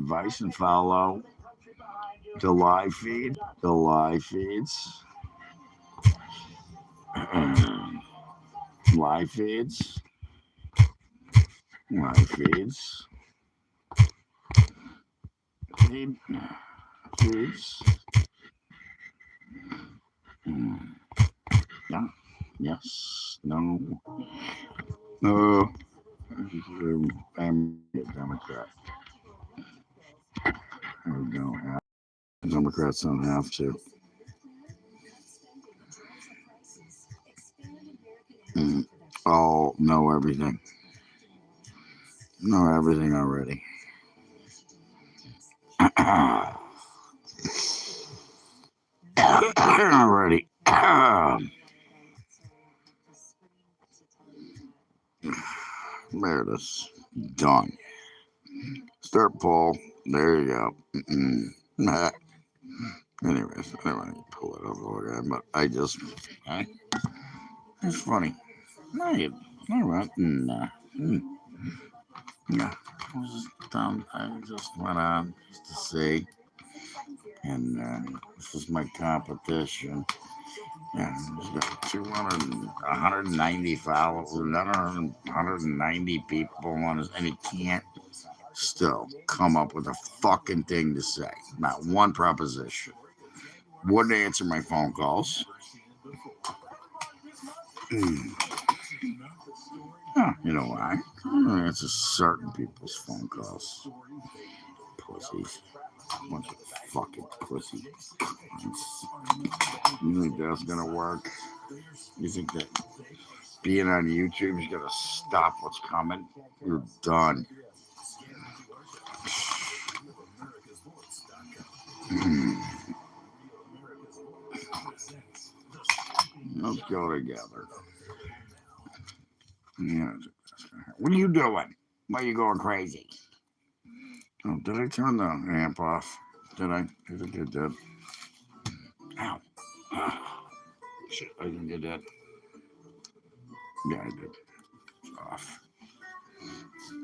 advice and follow the live feed, the live feeds, live feeds, live feeds, feed, feeds. Yeah, yes, no, no. I'm a Democrat. There we go. Democrats don't have to. Mm. Oh, know everything. Know everything already. Already. There it is. Done. Start poll. There you go. Nah. Anyways, I don't want to pull it over again, but I, it's funny. No, you, all right. Nah. Nah. I was just dumb. I just went on just to see. And this is my competition. Yeah, he's got 200, 190 followers, another 190 people on his, and he can't still come up with a fucking thing to say. Not one proposition. Wouldn't answer my phone calls. Oh, you know why? I don't answer certain people's phone calls. Pussies. Bunch of fucking pussy. You think that's gonna work? You think that being on YouTube is gonna stop what's coming? You're done. Let's go together. Yeah. What are you doing? Why are you going crazy? Oh, did I turn the amp off? Did I? I think I did. Ow. Shit, I didn't get that. Yeah, I did. It's off.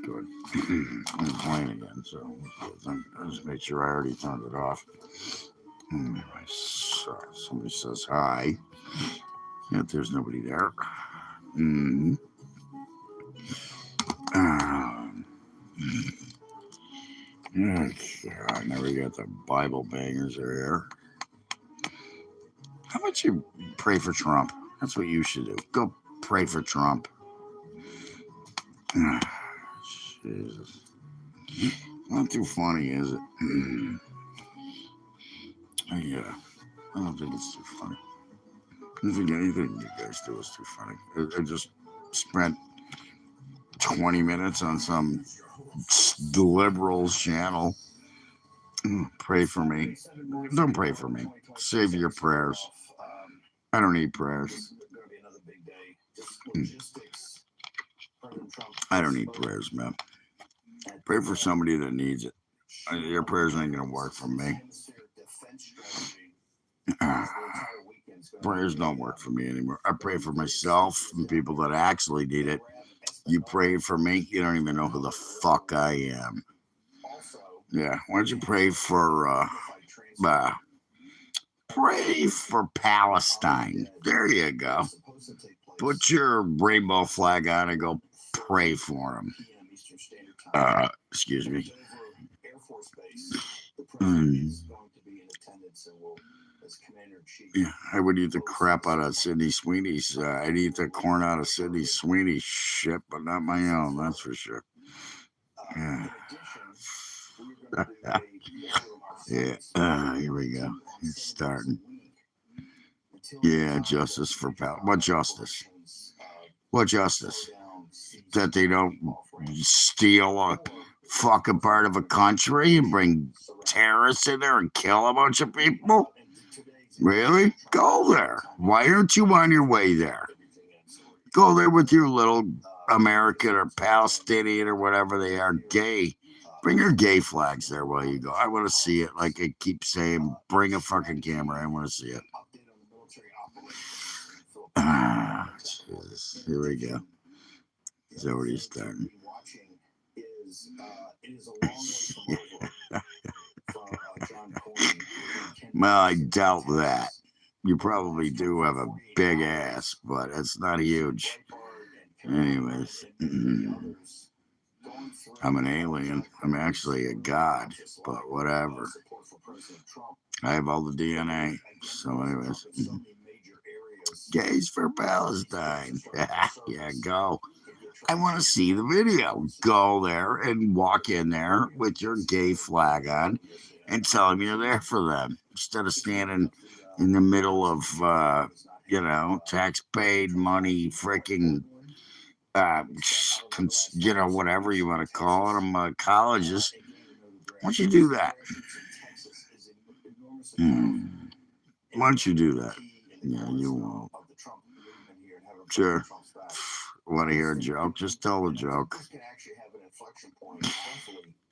Good. I'm playing again, so I just made sure I already turned it off. Somebody says hi. Yet there's nobody there. Mm. Um, I never get the Bible bangers are here. How about you pray for Trump? That's what you should do. Go pray for Trump. Jesus. Not too funny, is it? Yeah. I don't think it's too funny. I don't think anything you guys do is too funny. I just spent 20 minutes on some liberals channel. Pray for me. Don't pray for me. Save your prayers. I don't need prayers. I don't need prayers, man. Pray for somebody that needs it. Your prayers ain't gonna work for me. Prayers don't work for me anymore. I pray for myself and people that actually need it. You pray for me, you don't even know who the fuck I am. Yeah, why don't you pray for Palestine? There you go. Put your rainbow flag on and go pray for them. Excuse me. Yeah, I would eat the crap out of Sydney Sweeney's. I'd eat the corn out of Sydney Sweeney's shit, but not my own, that's for sure. Yeah. Yeah. Here we go. It's starting. Yeah, justice for What justice? What justice? That they don't steal a fucking part of a country and bring terrorists in there and kill a bunch of people? Really? Go there. Why aren't you on your way there? Go there with your little American or Palestinian or whatever they are, gay. Bring your gay flags there while you go. I want to see it. Like I keep saying, bring a fucking camera. I want to see it. Jesus. Here we go. He's already starting. Well, I doubt that. You probably do have a big ass, but it's not huge. Anyways, I'm an alien. I'm actually a god, but whatever. I have all the DNA. So, anyways, gays for Palestine. Yeah, go. I want to see the video. Go there and walk in there with your gay flag on and tell them you're there for them instead of standing in the middle of, tax paid money, freaking, whatever you want to call them, colleges. Why don't you do that? Why don't you do that? Yeah, you won't. Sure. Want to hear a joke? Just tell the joke.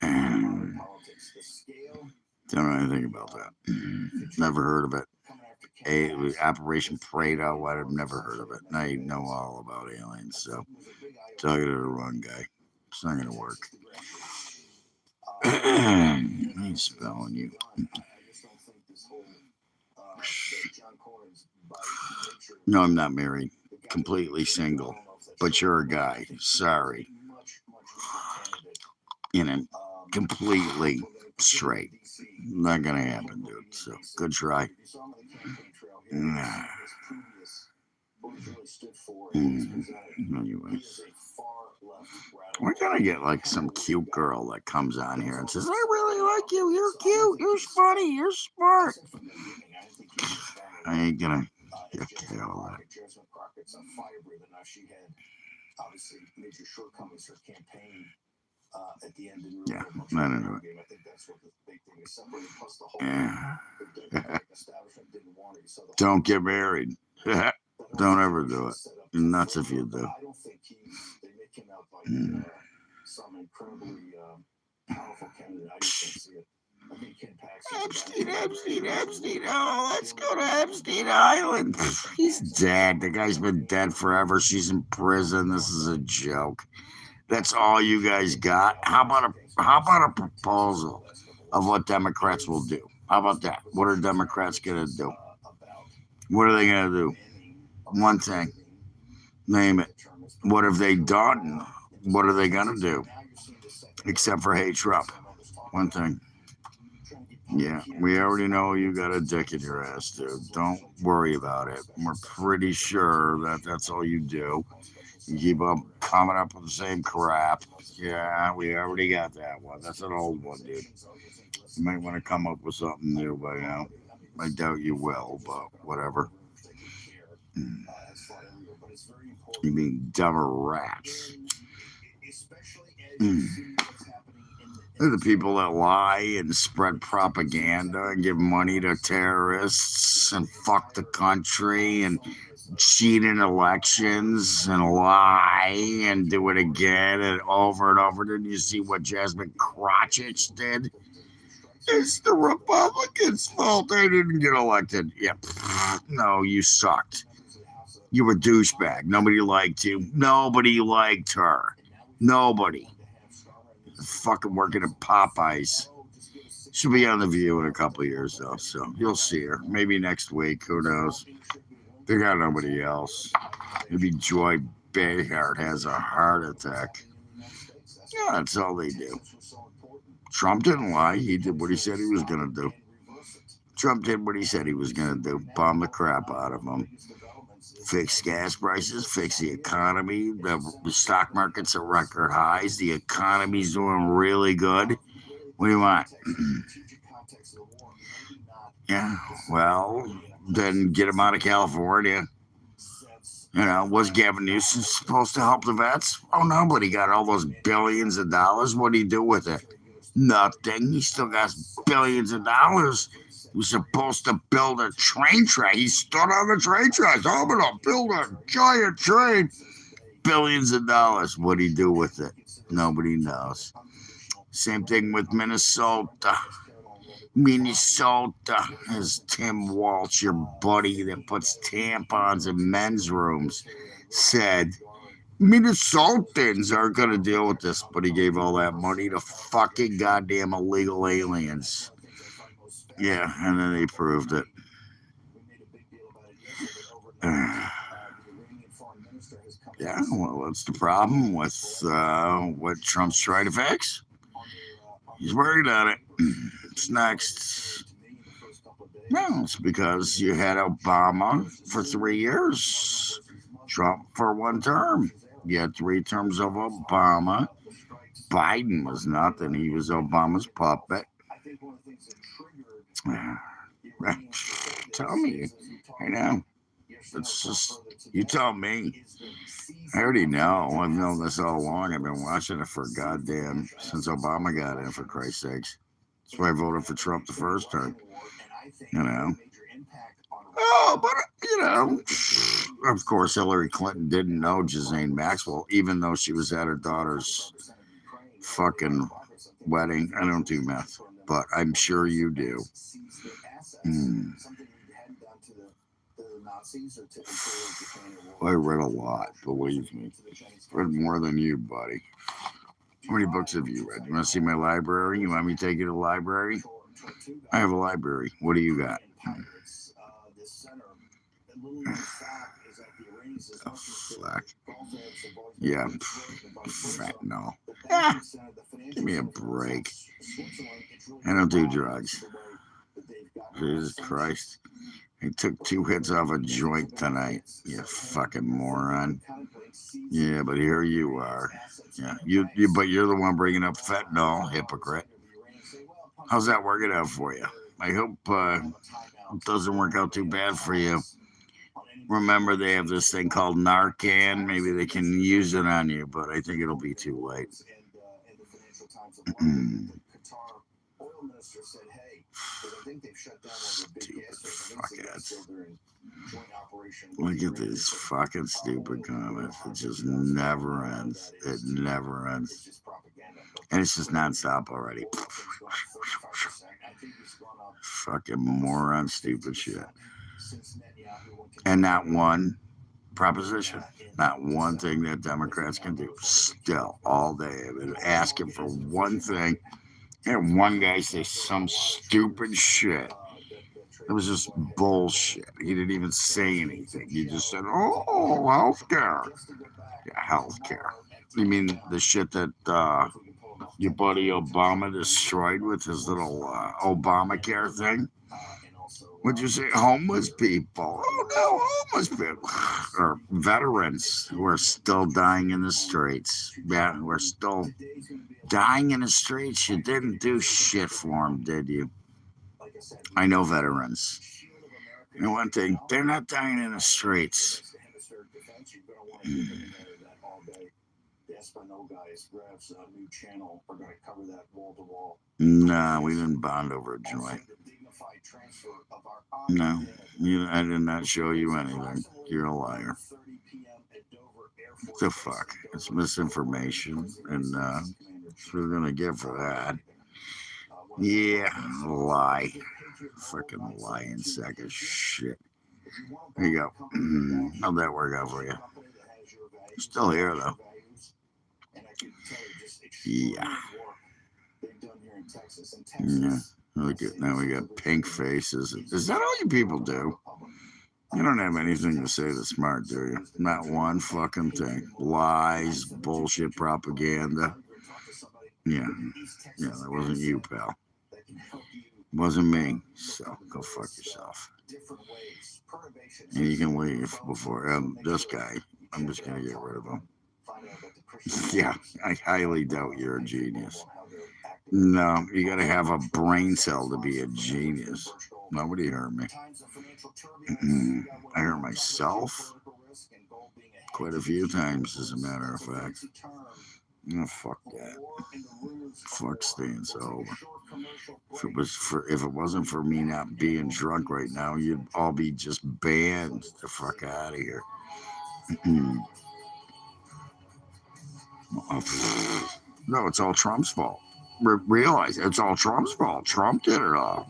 Don't know anything about that. Never heard of it. Operation Prado. I've never heard of it. Now you know all about aliens. So tell you to the wrong guy. It's not gonna work. He's spelling you. No, I'm not married. Completely single. But you're a guy. Sorry. I'm completely straight. Not gonna happen, dude. So good try. Anyways, we're gonna get like some cute girl that comes on here and says, "I really like you. You're cute. You're funny. You're smart." I ain't gonna get all that. Yeah, I don't know. Yeah. Don't get married. Don't ever do it. You're nuts if you do. Epstein. Oh, let's go to Epstein Island. He's dead. The guy's been dead forever. She's in prison. This is a joke. That's all you guys got. How about a proposal of what Democrats will do? How about that? What are Democrats gonna do? What are they gonna do? One thing. Name it. What have they done? What are they gonna do? Except for hate Trump. One thing. Yeah, we already know you got a dick in your ass, dude. Don't worry about it. We're pretty sure that that's all you do. You keep up coming up with the same crap. Yeah, we already got that one. That's an old one, dude. You might want to come up with something new by now. I doubt you will, but whatever. You mean dumber rats. They're the people that lie and spread propaganda and give money to terrorists and fuck the country and cheat in elections and lie and do it again and over. Did you see what Jasmine Crotchich did? It's the Republicans' fault they didn't get elected. Yeah, no, you sucked. You were a douchebag. Nobody liked you. Nobody liked her. Nobody. Fucking working at Popeyes. She'll be on The View in a couple of years, though, so you'll see her. Maybe next week. Who knows? They got nobody else. Maybe Joy Behar has a heart attack. Yeah, that's all they do. Trump didn't lie. He did what he said he was going to do. Trump did what he said he was going to do. Bomb the crap out of them. Fix gas prices, fix the economy. The stock market's at record highs. The economy's doing really good. What do you want? Yeah, well, then get him out of California. Was Gavin Newsom supposed to help the vets? Oh, nobody got all those billions of dollars. What do you do with it? Nothing. He still got billions of dollars. He was supposed to build a train track. He stood on the train tracks. I'm going to build a giant train. Billions of dollars. What do you do with it? Nobody knows. Same thing with Minnesota. Minnesota is Tim Walsh, your buddy that puts tampons in men's rooms, said Minnesotans aren't going to deal with this, but he gave all that money to fucking goddamn illegal aliens. Yeah, and then they proved it. Yeah, well, what's the problem with what Trump's trying to fix? He's worried on it. It's next. No, it's because you had Obama for 3 years, Trump for one term. You had 3 terms of Obama. Biden was nothing. He was Obama's puppet. Tell me. I know. It's just, you tell me. I already know. I've known this all along. I've been watching it for goddamn since Obama got in, for Christ's sakes. That's why I voted for Trump the first time. You know. Oh, but, of course, Hillary Clinton didn't know Ghislaine Maxwell, even though she was at her daughter's fucking wedding. I don't do meth, but I'm sure you do. I read a lot, believe me. Read more than you, buddy. How many books have you read? You want to see my library? You want me to take you to the library? I have a library. What do you got? Oh, fuck. Yeah, fentanyl. Ah, give me a break. I don't do drugs. Jesus Christ. I took 2 hits off a joint tonight, you fucking moron. Yeah, but here you are. Yeah, but you're the one bringing up fentanyl, hypocrite. How's that working out for you? I hope it doesn't work out too bad for you. Remember, they have this thing called Narcan. Maybe they can use it on you, but I think it'll be too late. Stupid fuckheads. Look at these fucking stupid comments. It just never ends. It never ends. And it's just nonstop already. Fucking moron, stupid shit. And not one proposition, not one thing that Democrats can do. Still, all day, I've been asking for one thing. And one guy say some stupid shit. It was just bullshit. He didn't even say anything. He just said, "Oh, healthcare." Yeah, healthcare. You mean the shit that your buddy Obama destroyed with his little Obamacare thing? Would you say homeless people? Oh no, homeless people or veterans who are still dying in the streets. Yeah, who are still dying in the streets. You didn't do shit for them, did you? I know veterans. You know one thing, they're not dying in the streets. Nah, we didn't bond over a joint. No, I did not show you anything. You're a liar. What the fuck? It's misinformation, and that's what we're gonna get for that. Yeah, lie. Fucking lying sack of shit. There you go. How'd that work out for you? Still here though. Yeah. Yeah. Look at now we got pink faces. Is that all you people do? You don't have anything to say that's smart, do you? Not one fucking thing. Lies, bullshit, propaganda. Yeah. Yeah, that wasn't you, pal. Wasn't me. So go fuck yourself. And you can leave before this guy. I'm just gonna get rid of him. Yeah, I highly doubt you're a genius. No, you gotta have a brain cell to be a genius. Nobody heard me. I heard myself quite a few times, as a matter of fact. Oh, fuck that. Fuck staying sober. If it wasn't for me not being drunk right now, you'd all be just banned the fuck out of here. No, it's all Trump's fault. Realize it's all Trump's fault. Trump did it all.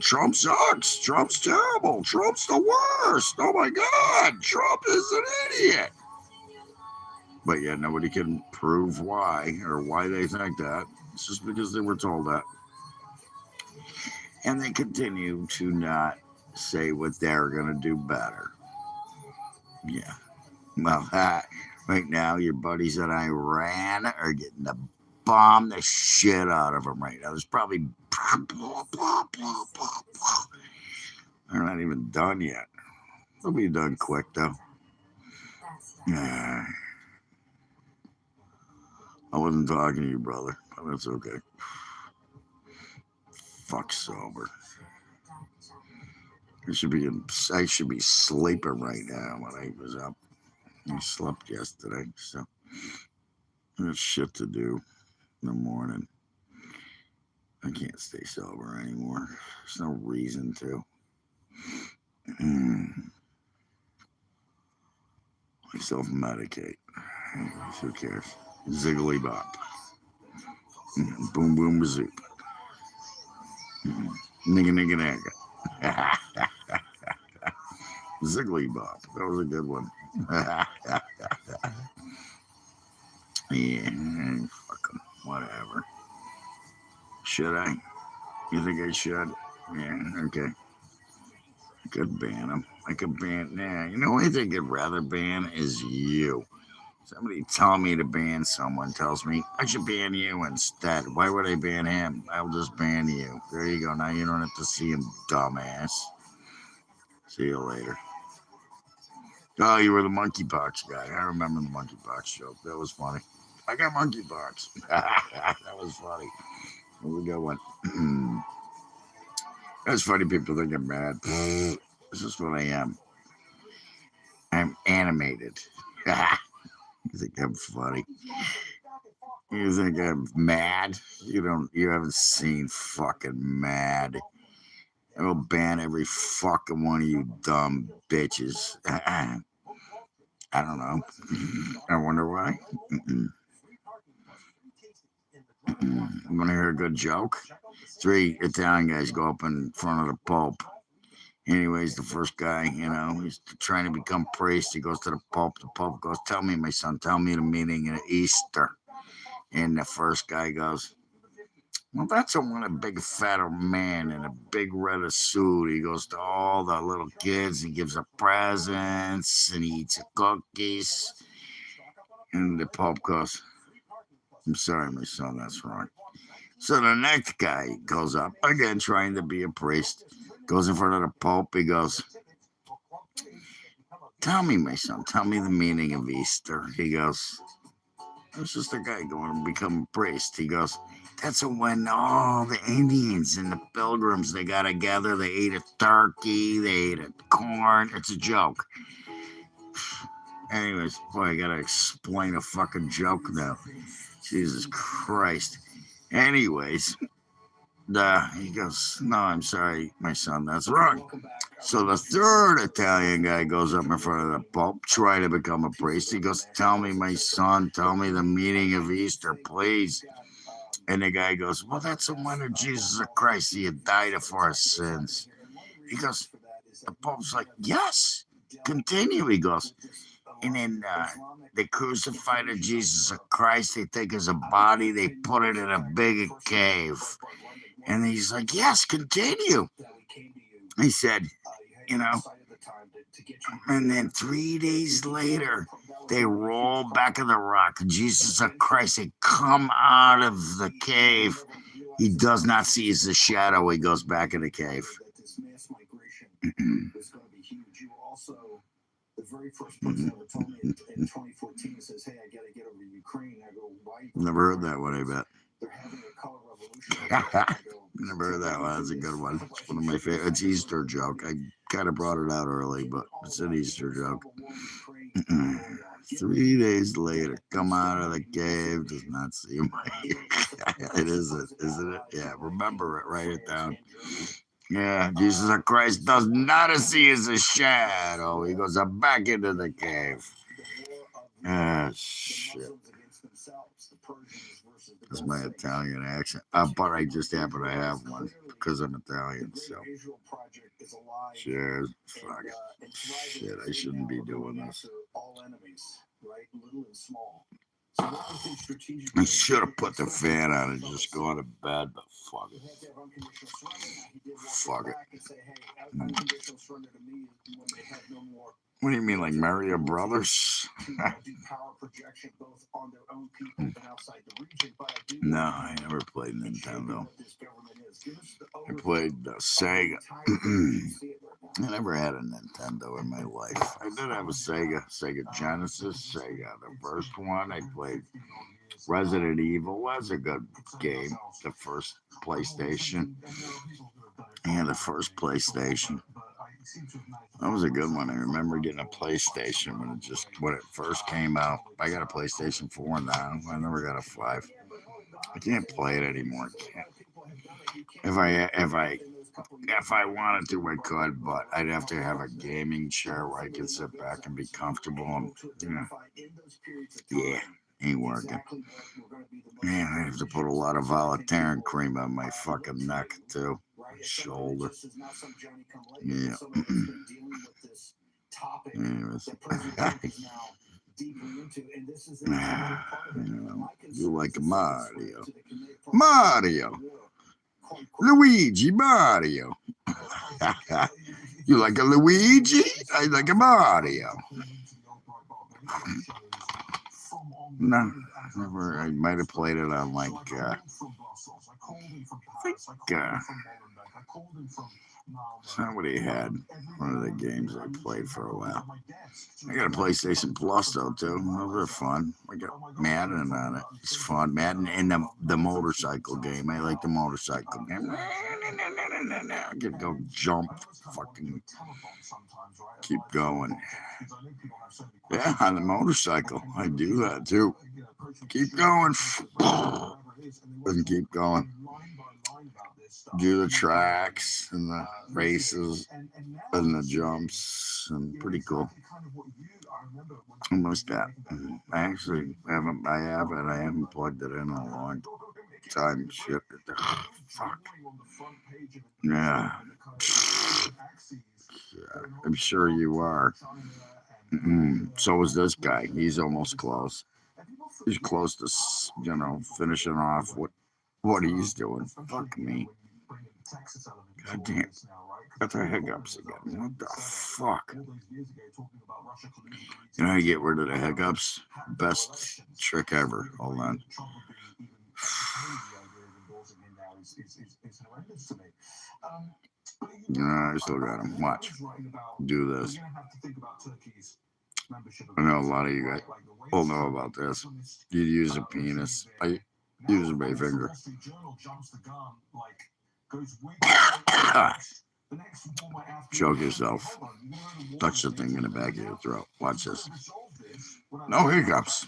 Trump sucks. Trump's terrible. Trump's the worst. Oh my God. Trump is an idiot. But yet nobody can prove why or why they think that. It's just because they were told that. And they continue to not say what they're going to do better. Yeah. Well, right now, your buddies in Iran are getting to bomb the shit out of them right now. There's probably. They're not even done yet. They'll be done quick, though. Yeah. I wasn't talking to you, brother, but that's okay. Fuck sober. I should be sleeping right now when I was up. I slept yesterday, so there's shit to do in the morning. I can't stay sober anymore. There's no reason to. I self-medicate. Who cares? Ziggly bop. Boom boom bazoop. Nigga nigga nigga. Ziggly bop. That was a good one. Yeah, fuck 'em. Whatever. Should I? You think I should? Yeah, okay. I could ban him. I could ban. Nah, you know what I think I'd rather ban is you. Somebody telling me to ban someone tells me I should ban you instead. Why would I ban him? I'll just ban you. There you go. Now you don't have to see him, dumbass. See you later. Oh, you were the monkeypox guy. I remember the monkeypox joke. That was funny. I got monkeypox. That was funny. That was a good one. That's funny. People think I'm mad. This is what I am. I'm animated. You think I'm funny? You think I'm mad? You haven't seen fucking Mad. I will ban every fucking one of you dumb bitches. I don't know. I wonder why. You want to hear a good joke? 3 Italian guys go up in front of the Pope. Anyways, the first guy, he's trying to become priest. He goes to the Pope. The Pope goes, "Tell me, my son, tell me the meaning of Easter." And the first guy goes, "Well, that's a big fat man in a big red suit. He goes to all the little kids. He gives them presents and he eats cookies." And the Pope goes, "I'm sorry, my son, that's wrong." So the next guy goes up, again trying to be a priest, goes in front of the Pope. He goes, "Tell me, my son, tell me the meaning of Easter." He goes, "It's just a guy going to become a priest." He goes, "That's when all the Indians and the pilgrims, they got together, they ate a turkey, they ate a corn." It's a joke. Anyways, boy, I got to explain a fucking joke now. Jesus Christ. Anyways, he goes, "No, I'm sorry, my son, that's wrong." So the third Italian guy goes up in front of the Pope, trying to become a priest. He goes, "Tell me, my son, tell me the meaning of Easter, please." And the guy goes, "Well, that's the one of Jesus Christ. He had died for our sins." He goes, the Pope's like, "Yes, continue." He goes, "And then they crucified Jesus Christ. They take his body, they put it in a big cave." And he's like, "Yes, continue." He said, you know, and then 3 days later, they roll back of the rock. Jesus Christ, they come out of the cave. He does not see his shadow. He goes back in the cave. Never heard that one, I bet. Never heard that one. That's a good one. It's one of my favorite. It's Easter joke. I kind of brought it out early, but it's an Easter joke. 3 days later, come out of the cave, does not see him. It isn't it? Yeah, remember it, write it down. Yeah, Jesus Christ does not see his shadow. He goes back into the cave. Ah, shit. That's my Italian accent. But I just happen to have one because I'm Italian. So, cheers. Fuck it. Shit, I shouldn't be doing this. I should have put the fan on and just gone to bed, but fuck it. Fuck it. What do you mean, like Mario Brothers? No, I never played Nintendo. I played Sega. I never had a Nintendo in my life. I did have a Sega Genesis, Sega. The first one I played, Resident Evil, was a good game. The first PlayStation. Yeah, the first PlayStation. That was a good one. I remember getting a PlayStation when it first came out. I got a PlayStation 4 now. I never got a 5. I can't play it anymore. If I wanted to, I could, but I'd have to have a gaming chair where I could sit back and be comfortable. And, yeah, ain't working. Man, I have to put a lot of Voltaren cream on my fucking neck too, shoulder. Yeah. Anyways. You like Mario. Luigi, Mario. You like a Luigi? I like a Mario. No, never. I might have played it on somebody had one of the games I played for a while. I got a PlayStation Plus though too. Those are fun. I got Madden on it. It's fun. Madden and the motorcycle game. I like the motorcycle game. I can go jump, fucking keep going. Yeah, on the motorcycle. I do that too. Keep going. And keep going. Do the tracks and the races and the jumps, and pretty cool. Almost that. I actually haven't. I haven't plugged it in a long time. Shit. Fuck. Yeah. I'm sure you are. So is this guy. He's almost close. He's close to, finishing off what he's doing. Fuck me. God damn. Got the hiccups again. What the fuck? You know how you get rid of the hiccups? Best trick ever. Hold on. I still got him. Watch. Do this. I know a lot of you guys will know about this. You use a penis. I use my finger. Choke yourself. Touch the thing in the back of your throat. Watch this. No hiccups.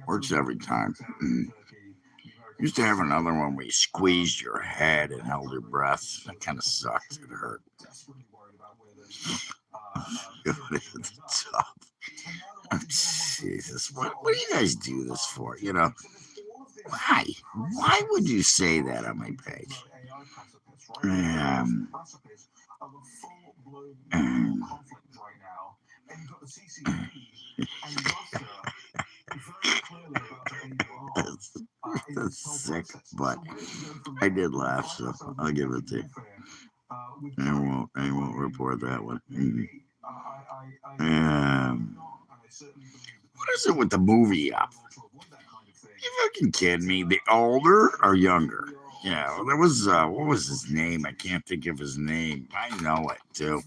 Works every time. Used to have another one where you squeezed your head and held your breath. That kind of sucked. It hurt. Jesus, what do you guys do this for? Why? Why would you say that on my page? That's sick, but I did laugh, so I'll give it to you. I won't report that one. What is it with the movie up? You fucking kidding me? The older or younger? Yeah, well, there was what was his name? I can't think of his name. I know it too.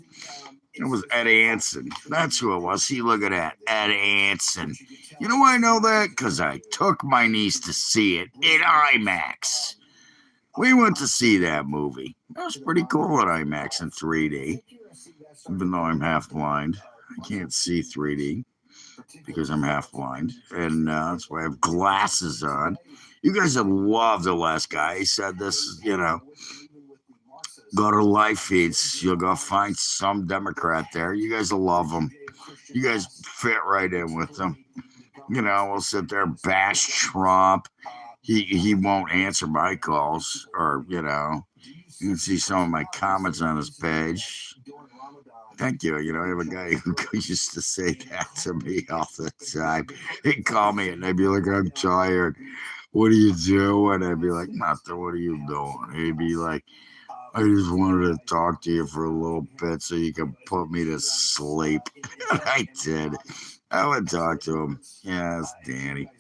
It was Ed Anson. That's who it was. See, look at that, Ed Anson. You know why I know that? Because I took my niece to see it in IMAX. We went to see that movie. That was pretty cool at IMAX in 3D. Even though I'm half blind, I can't see 3D because I'm half blind, and that's why I have glasses on. You guys have loved The Last Guy. He said this, go to live feeds. You'll go find some Democrat there. You guys will love him. You guys fit right in with them. We'll sit there, bash Trump. He won't answer my calls, or, you can see some of my comments on his page. Thank you. You know, I have a guy who used to say that to me all the time. He'd call me and I'd be like, I'm tired. What are you doing? I'd be like, nothing. What are you doing? He'd be like, I just wanted to talk to you for a little bit so you could put me to sleep. I did. I would talk to him. Yeah, it's Danny.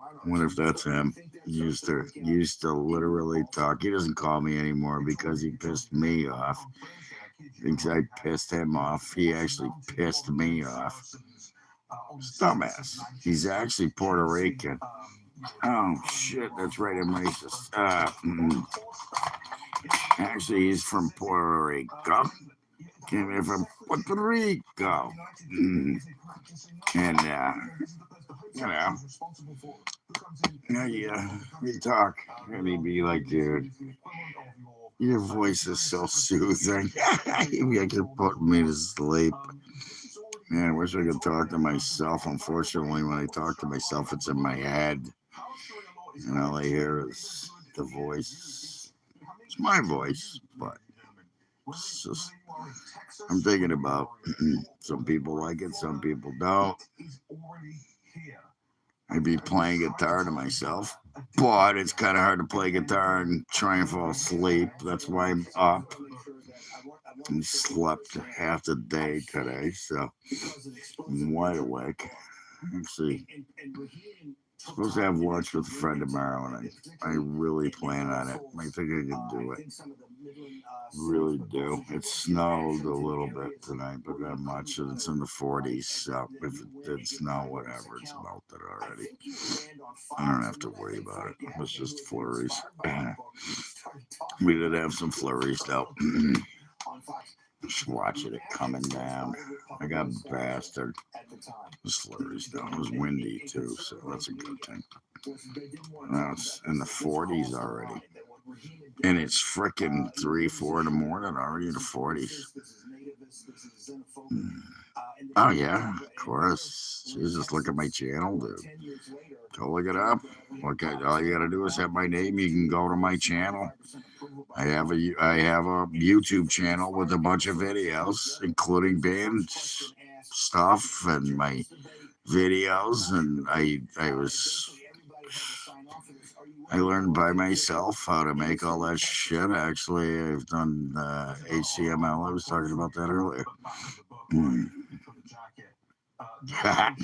I wonder if that's him. He used to literally talk. He doesn't call me anymore because he pissed me off. Thinks I pissed him off. He actually pissed me off. Dumbass. He's actually Puerto Rican. Oh shit, that's right. I'm racist. Actually, he's from Puerto Rico. Came here from Puerto Rico. Mm. And you know, we talk, and he'd be like, "Dude, your voice is so soothing. You're putting me to sleep." Man, I wish I could talk to myself. Unfortunately, when I talk to myself, it's in my head, and all I hear is the voice. It's my voice, but it's just I'm thinking about. Some people like it, some people don't. I'd be playing guitar to myself, but it's kind of hard to play guitar and try and fall asleep. That's why I'm up. I slept half the day today, so I'm wide awake. Actually, supposed to have lunch with a friend tomorrow, and I really plan on it. I think I can do it. Really do. It snowed a little bit tonight, but not much, and it's in the 40s. So if it did snow, whatever, it's melted already. I don't have to worry about it. It was just flurries. We did have some flurries though. Just watching it coming down. I got bastard. The flurries though. It was windy too, so that's a good thing. Now it's in the 40s already. And it's frickin' 3, 4 in the morning already in the 40s. Oh, yeah, of course. Jesus, look at my channel, dude. Go look it up. All you gotta do is have my name. You can go to my channel. I have a YouTube channel with a bunch of videos, including band stuff and my videos, and I learned by myself how to make all that shit. Actually, I've done HTML. I was talking about that earlier. Mm.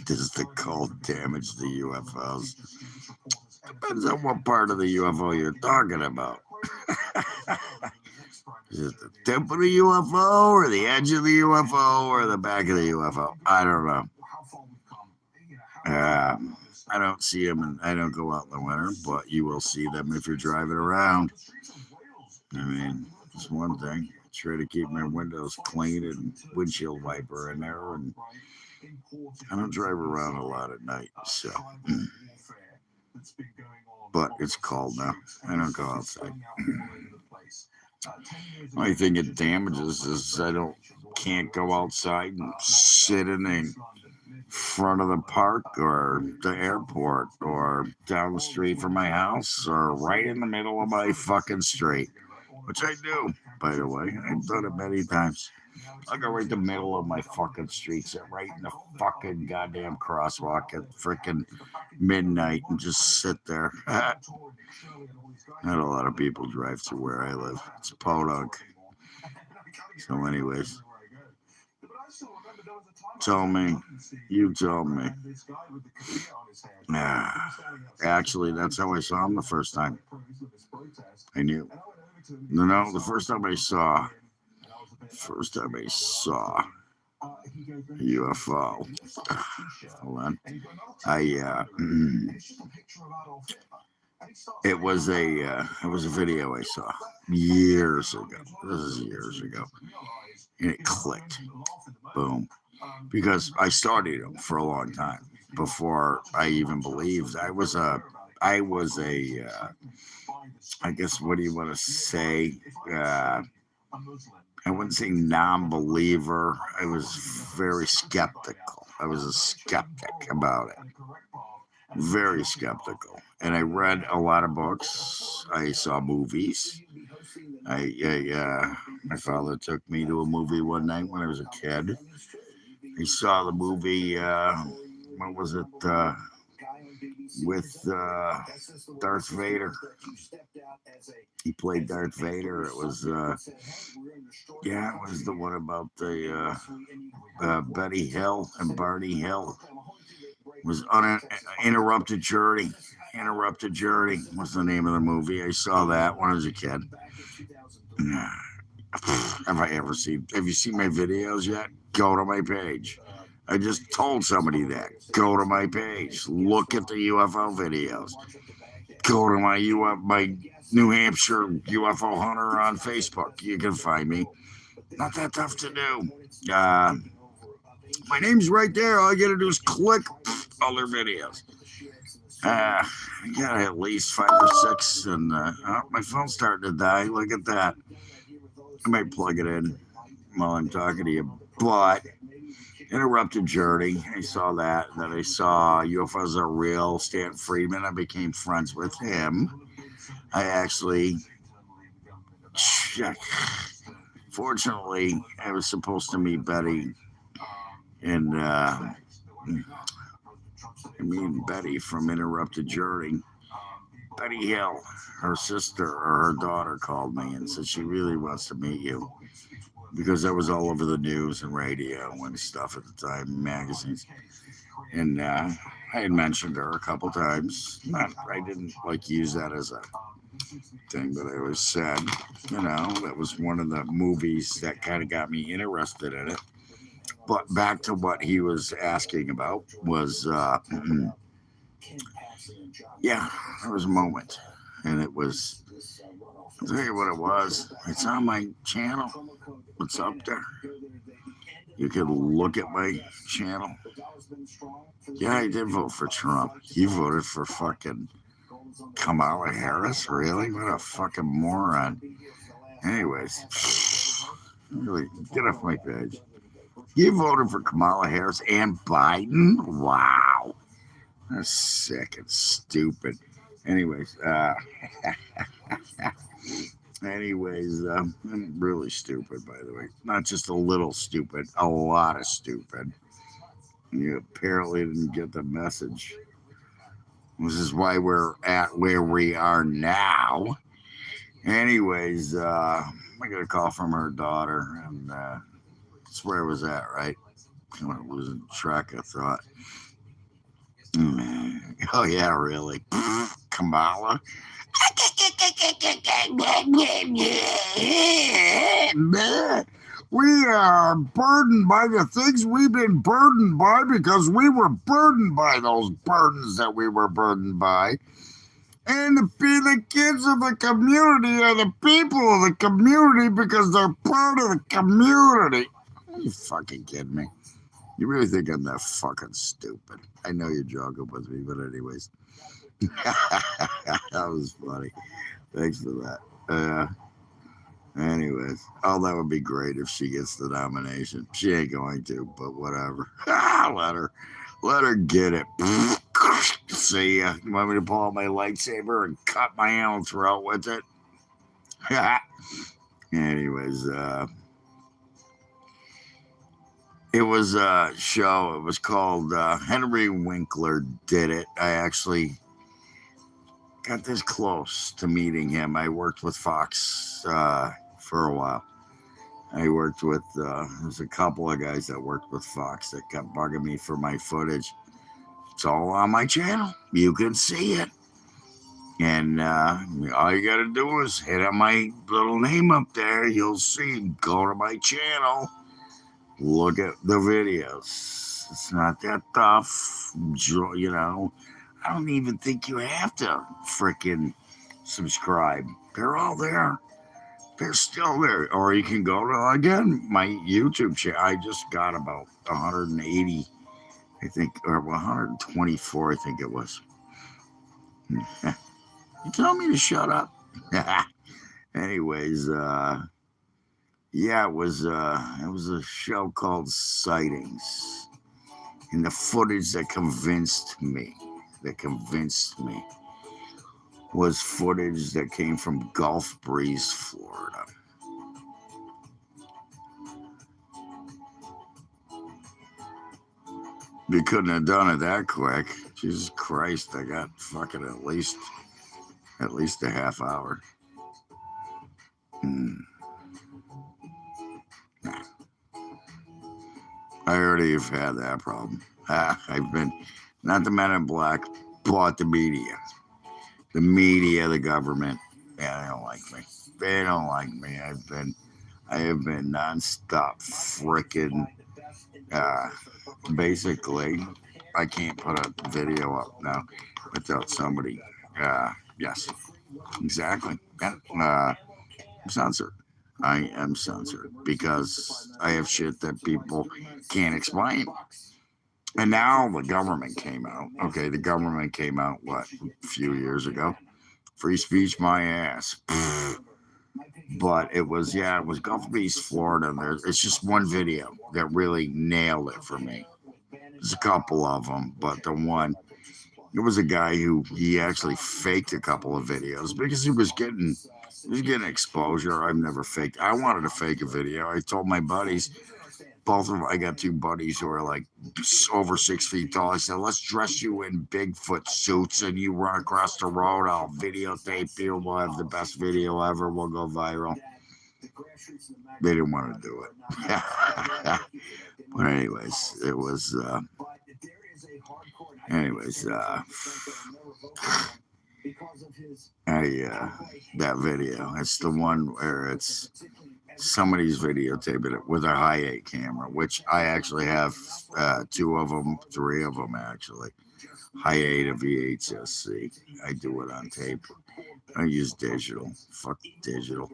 Does the cold damage the UFOs? Depends on what part of the UFO you're talking about. Is it the tip of the UFO or the edge of the UFO or the back of the UFO? I don't know. I don't see them, and I don't go out in the winter, but you will see them if you're driving around. I mean, it's one thing. I try to keep my windows clean and windshield wiper in there, and I don't drive around a lot at night, so. But it's cold now. I don't go outside. Only thing it damages is can't go outside and sit in the front of the park or the airport or down the street from my house or right in the middle of my fucking street, which I do, by the way. I've done it many times. I'll go right in the middle of my fucking street, sit right in the fucking goddamn crosswalk at freaking midnight and just sit there. Not a lot of people drive through where I live. It's podunk. So, anyways, tell me. You tell me. Actually, that's how I saw him the first time. I knew. No, the first time I saw a UFO. Hold on. It was a video I saw years ago. This is years ago, and it clicked. Boom. Because I studied them for a long time before I even believed. I guess, what do you want to say? I wouldn't say non-believer. I was very skeptical. I was a skeptic about it. Very skeptical. And I read a lot of books. I saw movies. My father took me to a movie one night when I was a kid. He saw the movie. What was it? With Darth Vader. He played Darth Vader. It was yeah, it was the one about the Betty Hill and Barney Hill. It was Interrupted Journey. Interrupted Journey was the name of the movie. I saw that when I was a kid. Have you seen my videos yet? Go to my page. I just told somebody that. Go to my page. Look at the UFO videos. Go to my New Hampshire UFO Hunter on Facebook. You can find me. Not that tough to do. My name's right there. All you gotta do is click all their videos. I got at least 5 or 6, and my phone's starting to die. Look at that. I might plug it in while I'm talking to you. But Interrupted Journey, I saw that. Then I saw UFOs Are Real, Stan Friedman. I became friends with him. I actually, fortunately, I was supposed to meet Betty and Betty from Interrupted Journey. Betty Hill, her sister or her daughter called me and said she really wants to meet you because that was all over the news and radio and stuff at the time, magazines. And I had mentioned her a couple times. I didn't use that as a thing, but I always said, that was one of the movies that kind of got me interested in it. But back to what he was asking about was, yeah, there was a moment, and it was, I'll tell you what it was. It's on my channel. It's up there. You can look at my channel. Yeah, I did vote for Trump. You voted for fucking Kamala Harris? Really? What a fucking moron. Anyways, really, get off my page. You voted for Kamala Harris and Biden? Wow. That's sick and stupid. Anyways, I'm really stupid, by the way. Not just a little stupid, a lot of stupid. You apparently didn't get the message. This is why we're at where we are now. Anyways, I got a call from her daughter, and that's where I was at, right? I'm losing track of thought. Oh, yeah, really? Kamala? We are burdened by the things we've been burdened by because we were burdened by those burdens that we were burdened by. And to be the kids of the community are the people of the community because they're part of the community. Are you fucking kidding me? You really think I'm that fucking stupid? I know you're joking with me, but anyways. That was funny. Thanks for that. Anyways, that would be great if she gets the nomination. She ain't going to, but whatever. Let her get it. See ya. You want me to pull out my lightsaber and cut my own throat with it? Anyways, it was a show. It was called Henry Winkler Did It. I actually got this close to meeting him. I worked with Fox for a while. I worked with, there's a couple of guys that worked with Fox that kept bugging me for my footage. It's all on my channel. You can see it. And all you got to do is hit on my little name up there. You'll see. Go to my channel. Look at the videos. It's not that tough. I don't even think you have to freaking subscribe. They're all there. They're still there. Or you can go to, again, my YouTube channel. I just got about 180, I think, or 124, I think it was. You tell me to shut up. Anyways, yeah, it was a show called Sightings. And the footage that convinced me. was footage that came from Gulf Breeze, Florida. They couldn't have done it that quick. Jesus Christ, I got fucking at least a half hour. Hmm. I already have had that problem. I've been, not the Men in Black, but the media. The media, the government. Yeah, they don't like me. They don't like me. I have been nonstop freaking, basically, I can't put a video up now without somebody. Yes, exactly. Yeah. I'm censored. I am censored because I have shit that people can't explain. And now the government came out. Okay, the government came out, what, a few years ago? Free speech, my ass. But it was, yeah, it was Gulf Breeze, Florida. And it's just one video that really nailed it for me. There's a couple of them, but the one, it was a guy who he actually faked a couple of videos because he was getting exposure. I've never faked. I wanted to fake a video. I told my buddies, both of them, I got two buddies who are like over 6 feet tall. I said, let's dress you in Bigfoot suits and you run across the road. I'll videotape you. We'll have the best video ever. We'll go viral. They didn't want to do it. But anyways, it was, that video. It's the one where it's somebody's videotaping it with a high-8 camera, which I actually have two of them, three of them actually. High-8 of VHS-C. I do it on tape. I use digital. Fuck digital.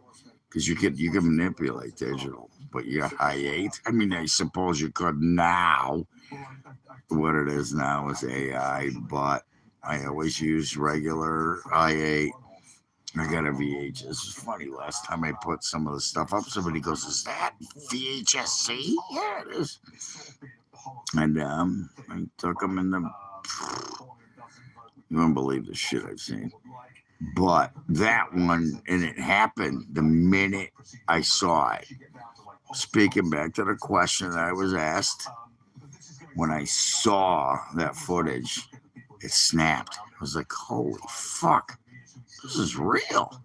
Because you can manipulate digital, but you're high-8. I mean, I suppose you could now. What it is now is AI, but I always use regular high-8. I got a VHS. It's funny. Last time I put some of the stuff up, somebody goes, "Is that VHS-C?" Yeah, it is. And I took them in the. You won't believe the shit I've seen. But that one, and it happened the minute I saw it. Speaking back to the question that I was asked, when I saw that footage, it snapped. I was like, holy fuck, this is real.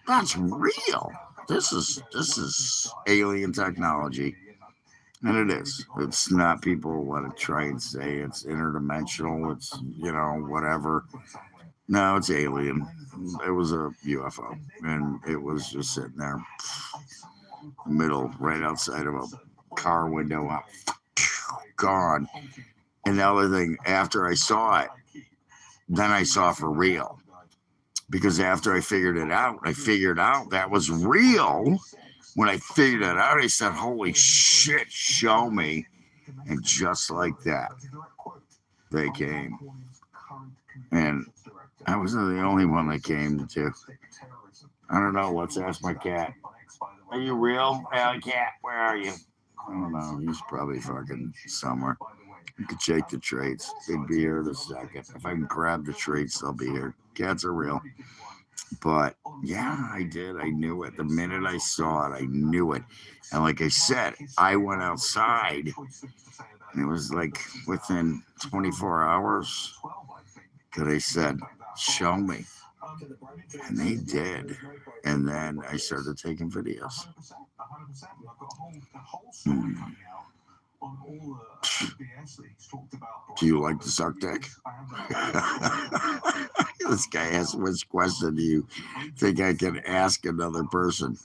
That's real. This is alien technology. And it is. It's not, people want to try and say it's interdimensional, it's, whatever. No, it's alien. It was a UFO, and it was just sitting there, middle, right outside of a car window, up, gone. And the other thing, after I saw it, then I saw for real. Because after I figured out that was real. When I figured it out, I said, holy shit, show me. And just like that, they came. And I wasn't the only one that came to. I don't know. Let's ask my cat. Are you real? Alley cat, where are you? I don't know. He's probably fucking somewhere. You could shake the traits. They'd be here in a second. If I can grab the traits, they'll be here. Cats are real. But yeah, I did. I knew it. The minute I saw it, I knew it. And like I said, I went outside. And it was like within 24 hours that I said, show me. And they did. And then I started taking videos. Do you like to suck dick? This guy asked, which question do you think I can ask another person?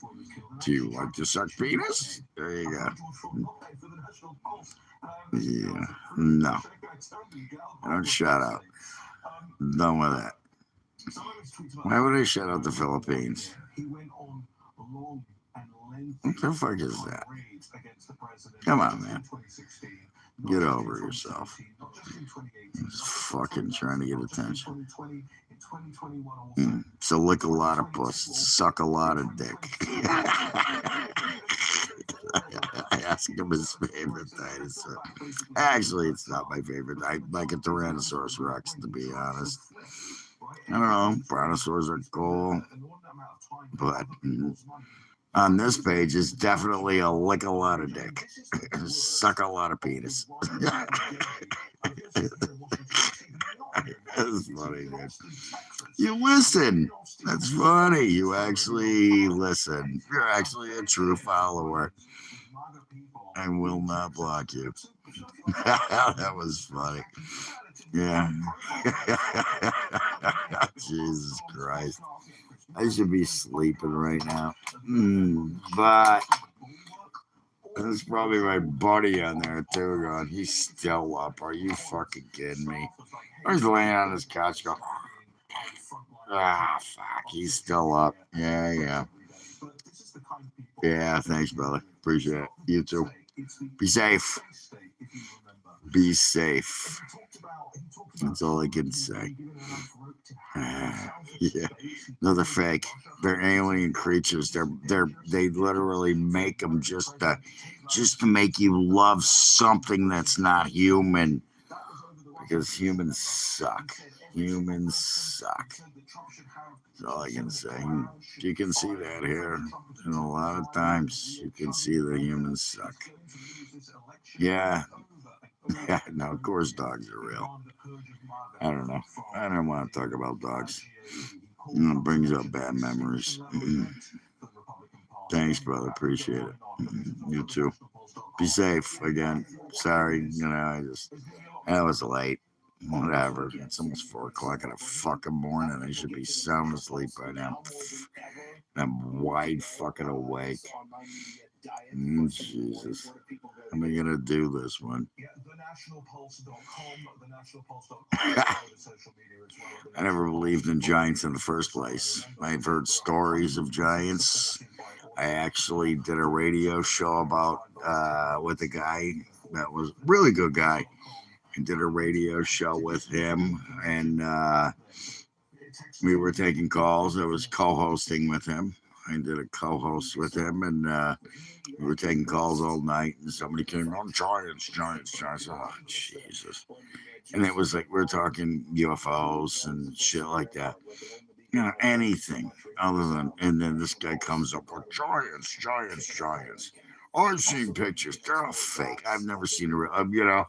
Do you like to suck penis? There you go. Yeah. No. Don't shout out. Done with that. Why would I shout out the Philippines? What the fuck is that? Come on, man. Get over yourself. Just fucking trying to get attention. So lick a lot of puss, suck a lot of dick. I asked him his favorite dinosaur. Actually, it's not my favorite. I like a Tyrannosaurus Rex, to be honest. I don't know. Brontosaurs are cool, but on this page is definitely a lick a lot of dick, suck a lot of penis. That's funny, dude. You listen. That's funny. You actually listen. You're actually a true follower. I will not block you. That was funny. Yeah. Jesus Christ. I should be sleeping right now. But there's probably my buddy on there too going, he's still up. Are you fucking kidding me? He's laying on his couch going, fuck, he's still up. Yeah. Yeah, thanks, brother. Appreciate it. You too. Be safe. Be safe. That's all I can say. Yeah, another fake. They're alien creatures. They literally make them just to make you love something that's not human. Because humans suck. Humans suck. That's all I can say. You can see that here. And a lot of times you can see the humans suck. Yeah. Yeah, no, of course dogs are real. I don't know. I don't want to talk about dogs. It brings up bad memories. Thanks, brother. Appreciate it. You too. Be safe again. Sorry, I was late. Whatever. It's almost 4 o'clock in the fucking morning. I should be sound asleep by now. I'm wide fucking awake. Jesus. How am I gonna do this one? I never believed in giants in the first place. I've heard stories of giants. I actually did a radio show about with a guy that was a really good guy. I did a radio show with him, and we were taking calls. I was co-hosting with him. I did a co-host with him, and we were taking calls all night. And somebody came on, giants. Oh, Jesus! And it was like we were talking UFOs and shit like that. Anything other than. And then this guy comes up with giants. I've seen pictures. They're all fake. I've never seen a real.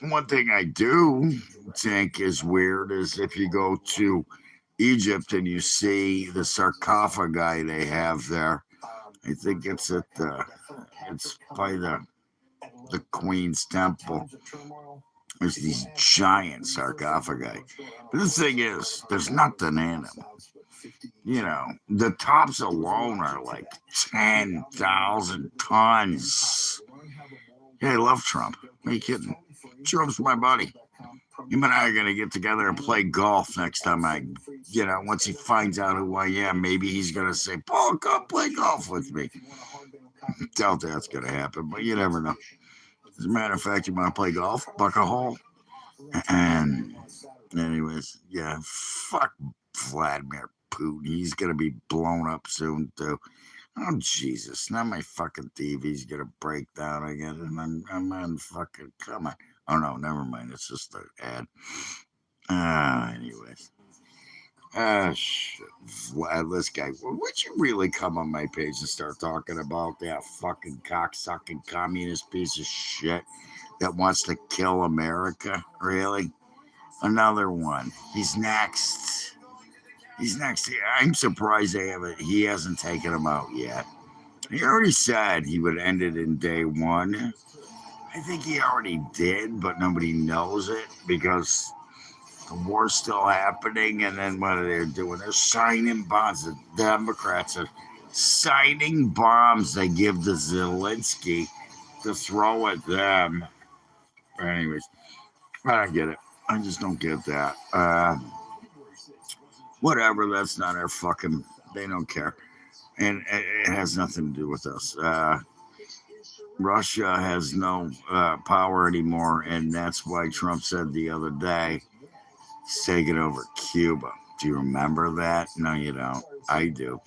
One thing I do think is weird is if you go to Egypt and you see the sarcophagi they have there. I think it's it's by the Queen's Temple. There's these giant sarcophagi. But the thing is, there's nothing in them. The tops alone are like 10,000 tons. Yeah, I love Trump. Are you kidding? Trump's my buddy. Him and I are going to get together and play golf next time once he finds out who I am, maybe he's going to say, Paul, come play golf with me. Doubt that's going to happen, but you never know. As a matter of fact, you want to play golf? Buck a hole? And anyways, yeah, fuck Vladimir Putin. He's going to be blown up soon, too. Oh, Jesus. Now my fucking TV's going to break down again. And I'm on fucking, come on. Oh, no, never mind. It's just an ad. Anyways. Shit. This guy, would you really come on my page and start talking about that fucking cocksucking communist piece of shit that wants to kill America? Really? Another one. He's next. I'm surprised he hasn't taken him out yet. He already said he would end it in day one. I think he already did, but nobody knows it because the war's still happening. And then what are they doing? They're signing bonds. The Democrats are signing bombs they give to Zelensky to throw at them. Anyways, I don't get it. I just don't get that. Whatever, that's not our fucking, they don't care. And it has nothing to do with us. Russia has no power anymore, and that's why Trump said the other day he's taking over Cuba. Do you remember that? No, you don't. I do.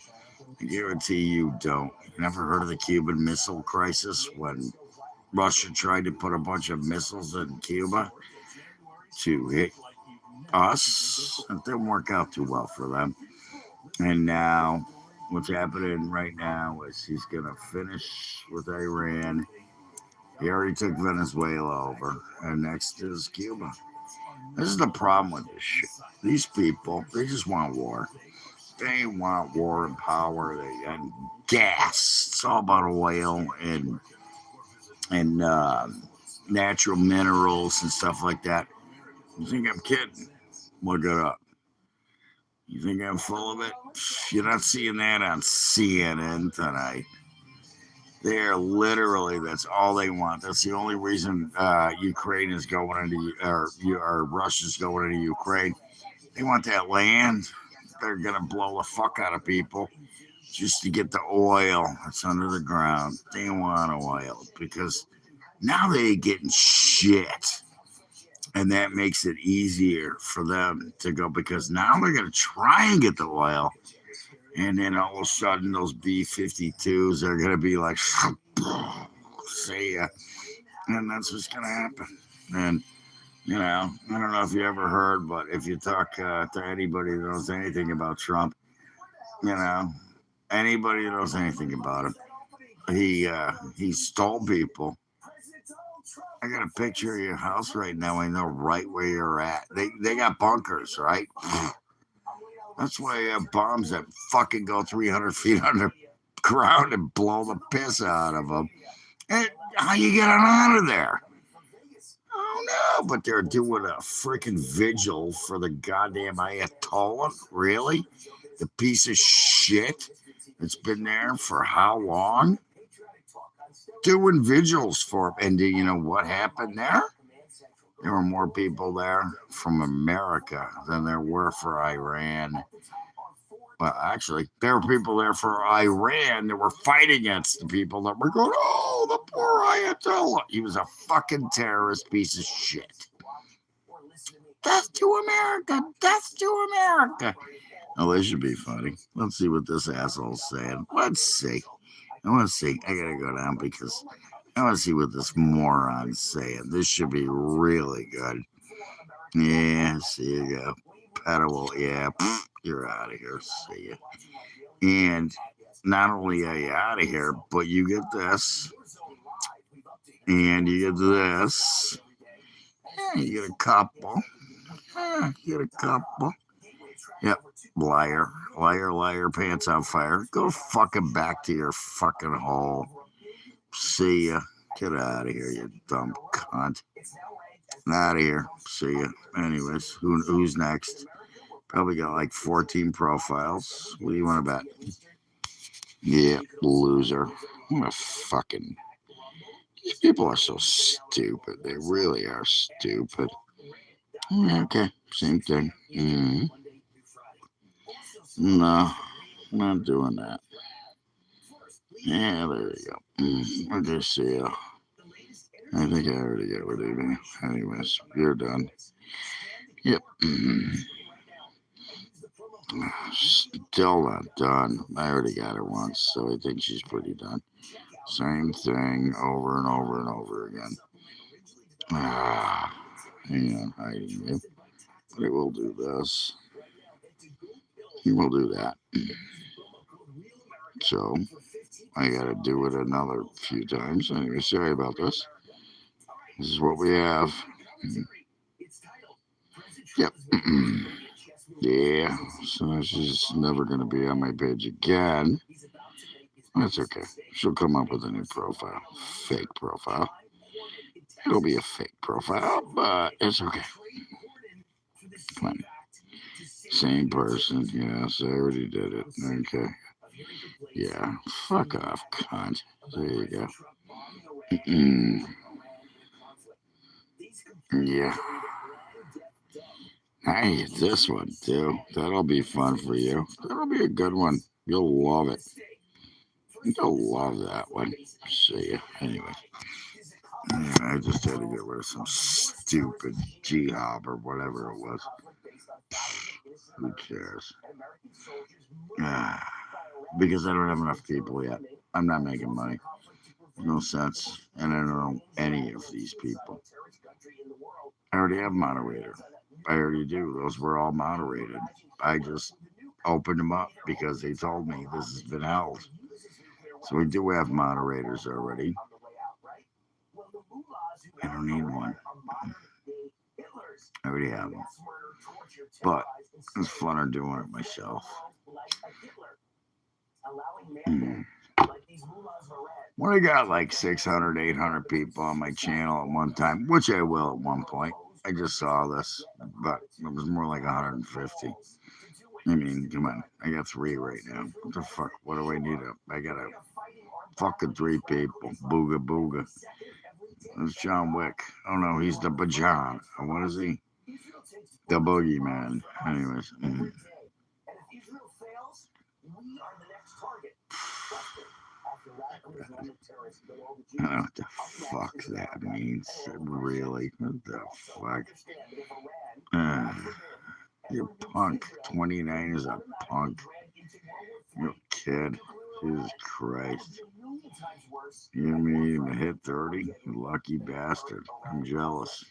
I guarantee you don't. You never heard of the Cuban Missile Crisis when Russia tried to put a bunch of missiles in Cuba to hit us. It didn't work out too well for them. And now, what's happening right now is he's going to finish with Iran. He already took Venezuela over, and next is Cuba. This is the problem with this shit. These people, they just want war. They want war and power and gas. It's all about oil and natural minerals and stuff like that. You think I'm kidding? Look it up. You think I'm full of it? You're not seeing that on CNN tonight. They're literally, that's all they want. That's the only reason Ukraine is going into, or Russia's going into Ukraine. They want that land. They're going to blow the fuck out of people just to get the oil that's under the ground. They want oil because now they ain't getting shit. And that makes it easier for them to go because now they're going to try and get the oil. And then all of a sudden, those B-52s are going to be like, see ya. And that's what's going to happen. And, I don't know if you ever heard, but if you talk to anybody that knows anything about Trump, anybody that knows anything about him, he stole people. I got a picture of your house right now. I know right where you're at. They got bunkers, right? That's why you have bombs that fucking go 300 feet underground and blow the piss out of them. And how you get out of there? Oh no, but they're doing a freaking vigil for the goddamn Ayatollah. Really? The piece of shit that's been there for how long? Doing vigils for him. And do you know what happened there? There were more people there from America than there were for Iran. Well, actually, there were people there for Iran that were fighting against the people that were going, oh, the poor Ayatollah. He was a fucking terrorist piece of shit. Death to America. Death to America. Oh, this should be funny. Let's see what this asshole's saying. Let's see. I want to see. I got to go down because I want to see what this moron's saying. This should be really good. Yeah, see you go. Pedal, yeah, you're out of here. See ya. And not only are you out of here, but you get this, and you get this. Yeah, you get a couple. Yeah, you get a couple. Yep, liar, liar, liar, pants on fire. Go fucking back to your fucking hole. See ya. Get out of here, you dumb cunt. Out of here. See ya. Anyways, who's next? Probably got like 14 profiles. What do you want to bet? Yeah, loser. What a fucking. These people are so stupid. They really are stupid. Okay, same thing. No, not doing that. Yeah, there you go. Okay, see ya. I think I already got rid of you. Anyways, you're done. Yep. Still not done. I already got her once, so I think she's pretty done. Same thing over and over and over again. Hang on, hiding you. But it will do this. He will do that. So I gotta do it another few times. Anyway, sorry about this. This is what we have. Yep. Yeah. So she's never gonna be on my page again. That's okay. She'll come up with a new profile. Fake profile. It'll be a fake profile, but it's okay. Come on. Same person. Yes, I already did it. Okay. Yeah. Fuck off, cunt. There you go. Yeah. I hate this one too. That'll be fun for you. That'll be a good one. You'll love it. You'll love that one. See ya. Anyway. I just had to get rid of some stupid G-Hob or whatever it was. Who cares? Because I don't have enough people yet. I'm not making money. No sense. And I don't know any of these people. I already have moderator. I already do. Those were all moderated. I just opened them up because they told me this has been held. So we do have moderators already. I don't need one. I already have them. But it's funner doing it myself. Mm. When I got like 600, 800 people on my channel at one time, which I will at one point. I just saw this, but it was more like 150. I mean, come on. I got 3 right now. What the fuck? What do I need? I got a fucking 3 people. Booga booga. It's John Wick. Oh no, he's the Bajan. What is he? The boogeyman. Anyways. I don't know what the fuck that means. Really? What the fuck? You're punk. 29 is a punk. You're a kid. Jesus Christ. You mean even hit 30? You lucky bastard. I'm jealous.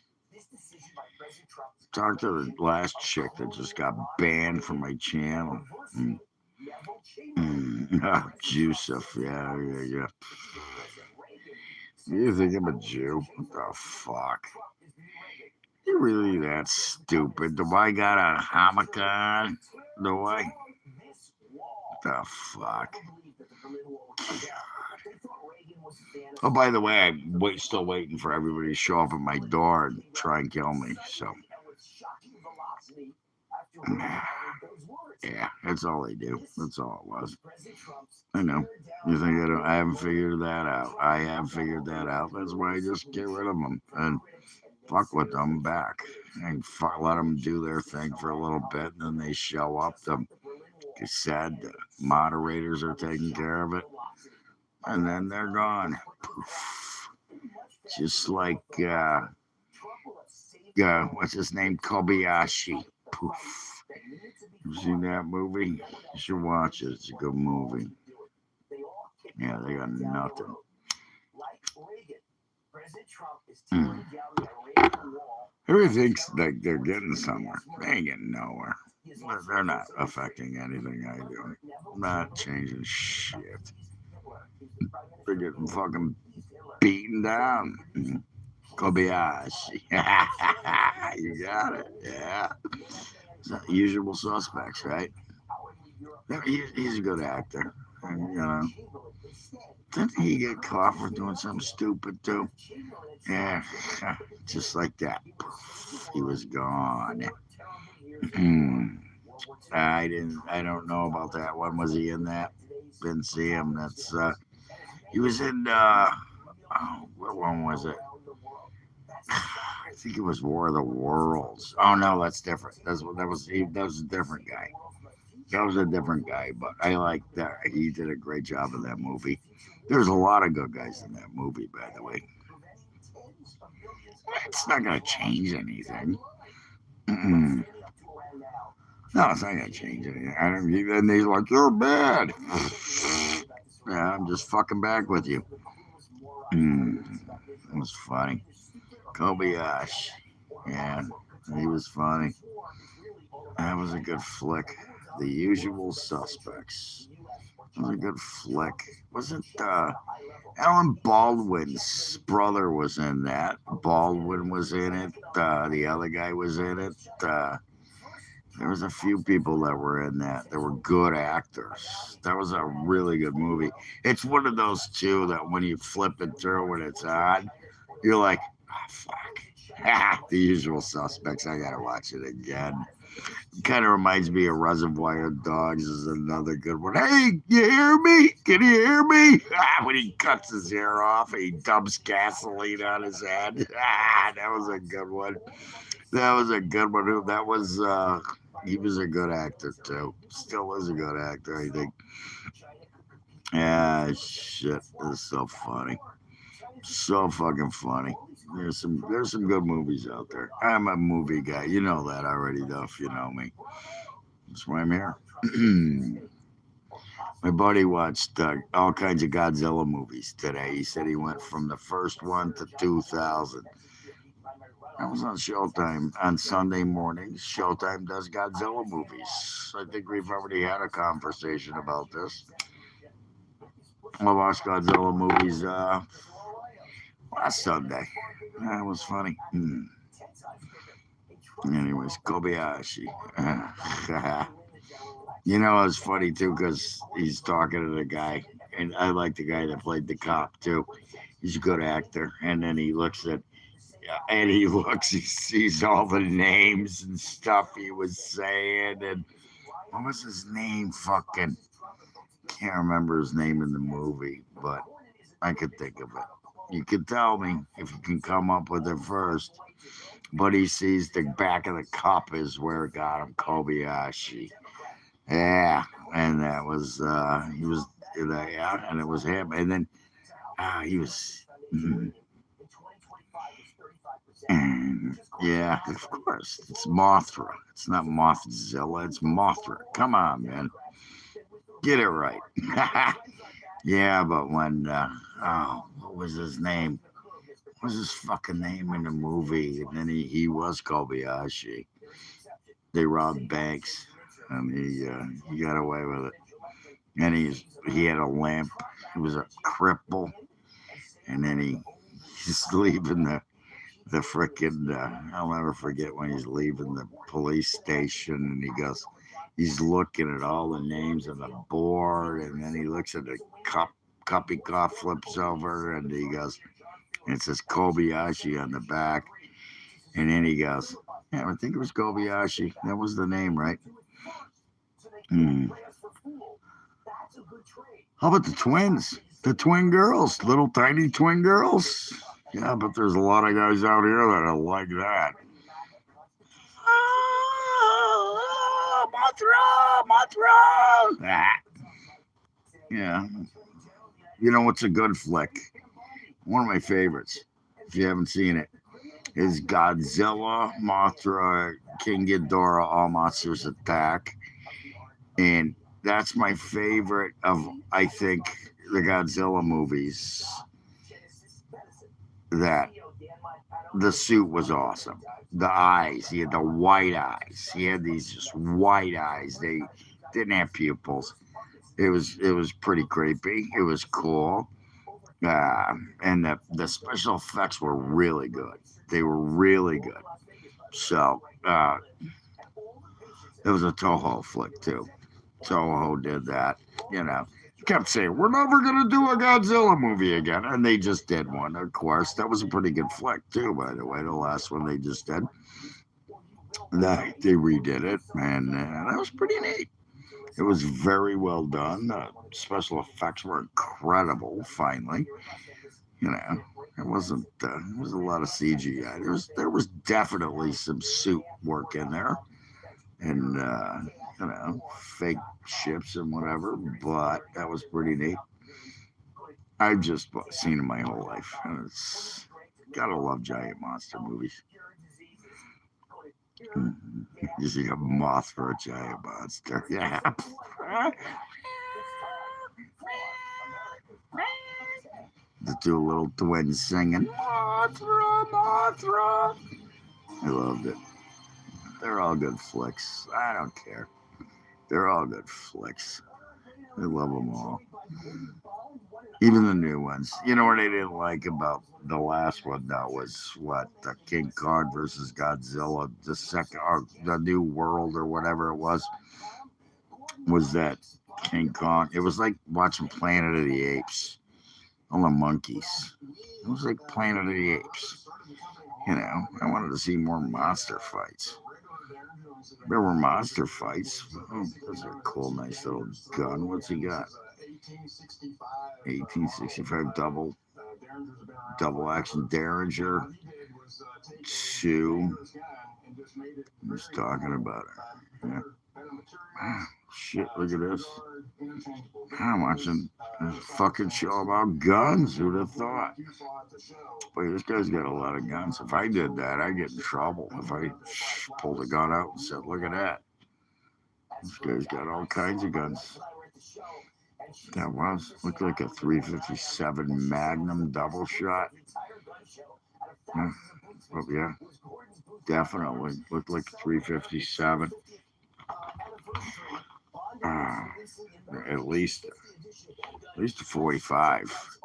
Talk to the last chick that just got banned from my channel. Joseph. Yeah. You think I'm a Jew? What the fuck? You really that stupid? Do I got a homicide? Do I? What the fuck? Oh, by the way, I'm still waiting for everybody to show up at my door and try and kill me. So, yeah, that's all they do. That's all it was. I know. You think I haven't figured that out? I have figured that out. That's why I just get rid of them and fuck with them back and let them do their thing for a little bit, and then they show up. Like I said, the moderators are taking care of it, and then they're gone. Poof. Just like what's his name, Kobayashi. Poof. You seen that movie? You should watch it. It's a good movie. Yeah, they got nothing. Everything's like they're getting somewhere. They ain't getting nowhere. They're not affecting anything I do. Not changing shit. They're getting fucking beaten down. Kobayashi. You got it. Yeah. Usual suspects, right? He's a good actor. And, you know. Didn't he get caught for doing something stupid too? Yeah. Just like that. He was gone. I don't know about that one. Was he in that? Didn't see him. That's he was in what one was it? I think it was War of the Worlds. Oh no, that's different. That was a different guy. That was a different guy, but I like that. He did a great job in that movie. There's a lot of good guys in that movie, by the way. It's not gonna change anything. No, it's not gonna change anything. And he's like, "You're bad." Yeah, I'm just fucking back with you. It was funny. Kobayashi. Yeah, he was funny. That was a good flick. The Usual Suspects. It was a good flick. Wasn't Alan Baldwin's brother was in that? Baldwin was in it. The other guy was in it. There was a few people that were in that. They were good actors. That was a really good movie. It's one of those two that when you flip it through when it's on, you're like, fuck. The Usual Suspects. I gotta watch it again. Kind of reminds me of Reservoir Dogs is another good one. Hey, you hear me? Can you hear me? When he cuts his hair off, he dumps gasoline on his head. That was a good one. That was a good one. That was he was a good actor too. Still is a good actor, I think. Yeah, shit. It's so funny. So fucking funny. There's some good movies out there. I'm a movie guy. You know that already, though, if you know me. That's why I'm here. My buddy watched all kinds of Godzilla movies today. He said he went from the first one to 2000. That was on Showtime on Sunday mornings. Showtime does Godzilla movies. I think we've already had a conversation about this. I watched Godzilla movies last Sunday. That was funny. Anyways, Kobayashi. You know, it's funny too because he's talking to the guy, and I like the guy that played the cop too. He's a good actor, and then he looks at, yeah, and he looks, he sees all the names and stuff he was saying, and what was his name? Fucking can't remember his name in the movie, but I could think of it. You can tell me if you can come up with it first. But he sees the back of the cup is where it got him, Kobayashi. Yeah, and that was he was yeah, and it was him, and then he was. Yeah, of course. It's Mothra. It's not Mothzilla. It's Mothra. Come on, man. Get it right. Yeah, but when what was his name? What was his fucking name in the movie? And then he was Kobayashi. They robbed banks, and he got away with it. And he had a lamp. He was a cripple, and then he's leaving the frickin' I'll never forget when he's leaving the police station, and he's looking at all the names on the board, and then he looks at the cup he flips over, and he goes, it says Kobayashi on the back, and then he goes, yeah, I think it was Kobayashi. That was the name, right? Hmm. How about the twins? The twin girls, little tiny twin girls. Yeah, but there's a lot of guys out here that are like that. Mothra. Yeah. You know what's a good flick? One of my favorites, if you haven't seen it, is Godzilla, Mothra, King Ghidorah, All Monsters Attack. And that's my favorite of, I think, the Godzilla movies. That the suit was awesome. The eyes, he had the white eyes. He had these just white eyes. They didn't have pupils. It was pretty creepy. It was cool, and the special effects were really good. They were really good. So it was a Toho flick too. Toho did that. You know, kept saying we're never gonna do a Godzilla movie again, and they just did one. Of course, that was a pretty good flick too. By the way, the last one they just did, they redid it, and that was pretty neat. It was very well done. Special effects were incredible. Finally, you know, it wasn't. It was a lot of CGI. There was definitely some suit work in there, and fake ships and whatever. But that was pretty neat. I've just seen it my whole life. And it's gotta love giant monster movies. You see a moth for a giant monster. Yeah. The two little twins singing Mothra, Mothra. I loved it. They're all good flicks. I don't care. They're all good flicks. I love them all. Even the new ones. You know what I didn't like about the last one though was what the King Kong versus Godzilla, the second or the New World or whatever it was that King Kong. It was like watching Planet of the Apes. All the monkeys. It was like Planet of the Apes. You know, I wanted to see more monster fights. There were monster fights. Oh, that's a cool, nice little gun. What's he got? 1865 double action Derringer 2. Who's talking about it? Yeah. Shit, look at this. I'm watching a fucking show about guns. Who'd have thought? Boy, this guy's got a lot of guns. If I did that, I'd get in trouble. If I pulled a gun out and said, look at that. This guy's got all kinds of guns. Looked like a 357 Magnum double shot. Yeah. Well, yeah, definitely. Looked like 357. Uh, at least a 45.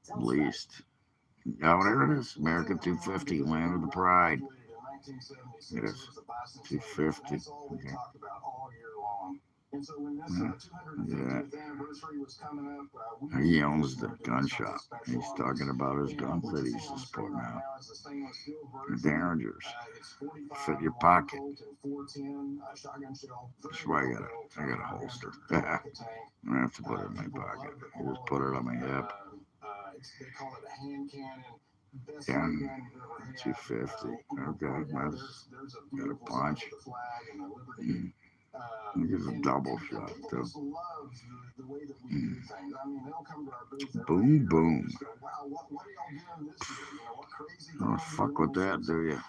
At least. Oh, there it is. American 250, Land of the Pride. It is 250. Okay. Yeah. He owns the gun shop. He's talking about his guns that he's just putting out. The Derringers. Fit your pocket. That's why I got a holster. I don't have to put it in my pocket. I just put it on my hip. Yeah, 250. Okay, that's got a punch. I think it's a double shot, too. Boom, boom. Don't fuck with that, do you?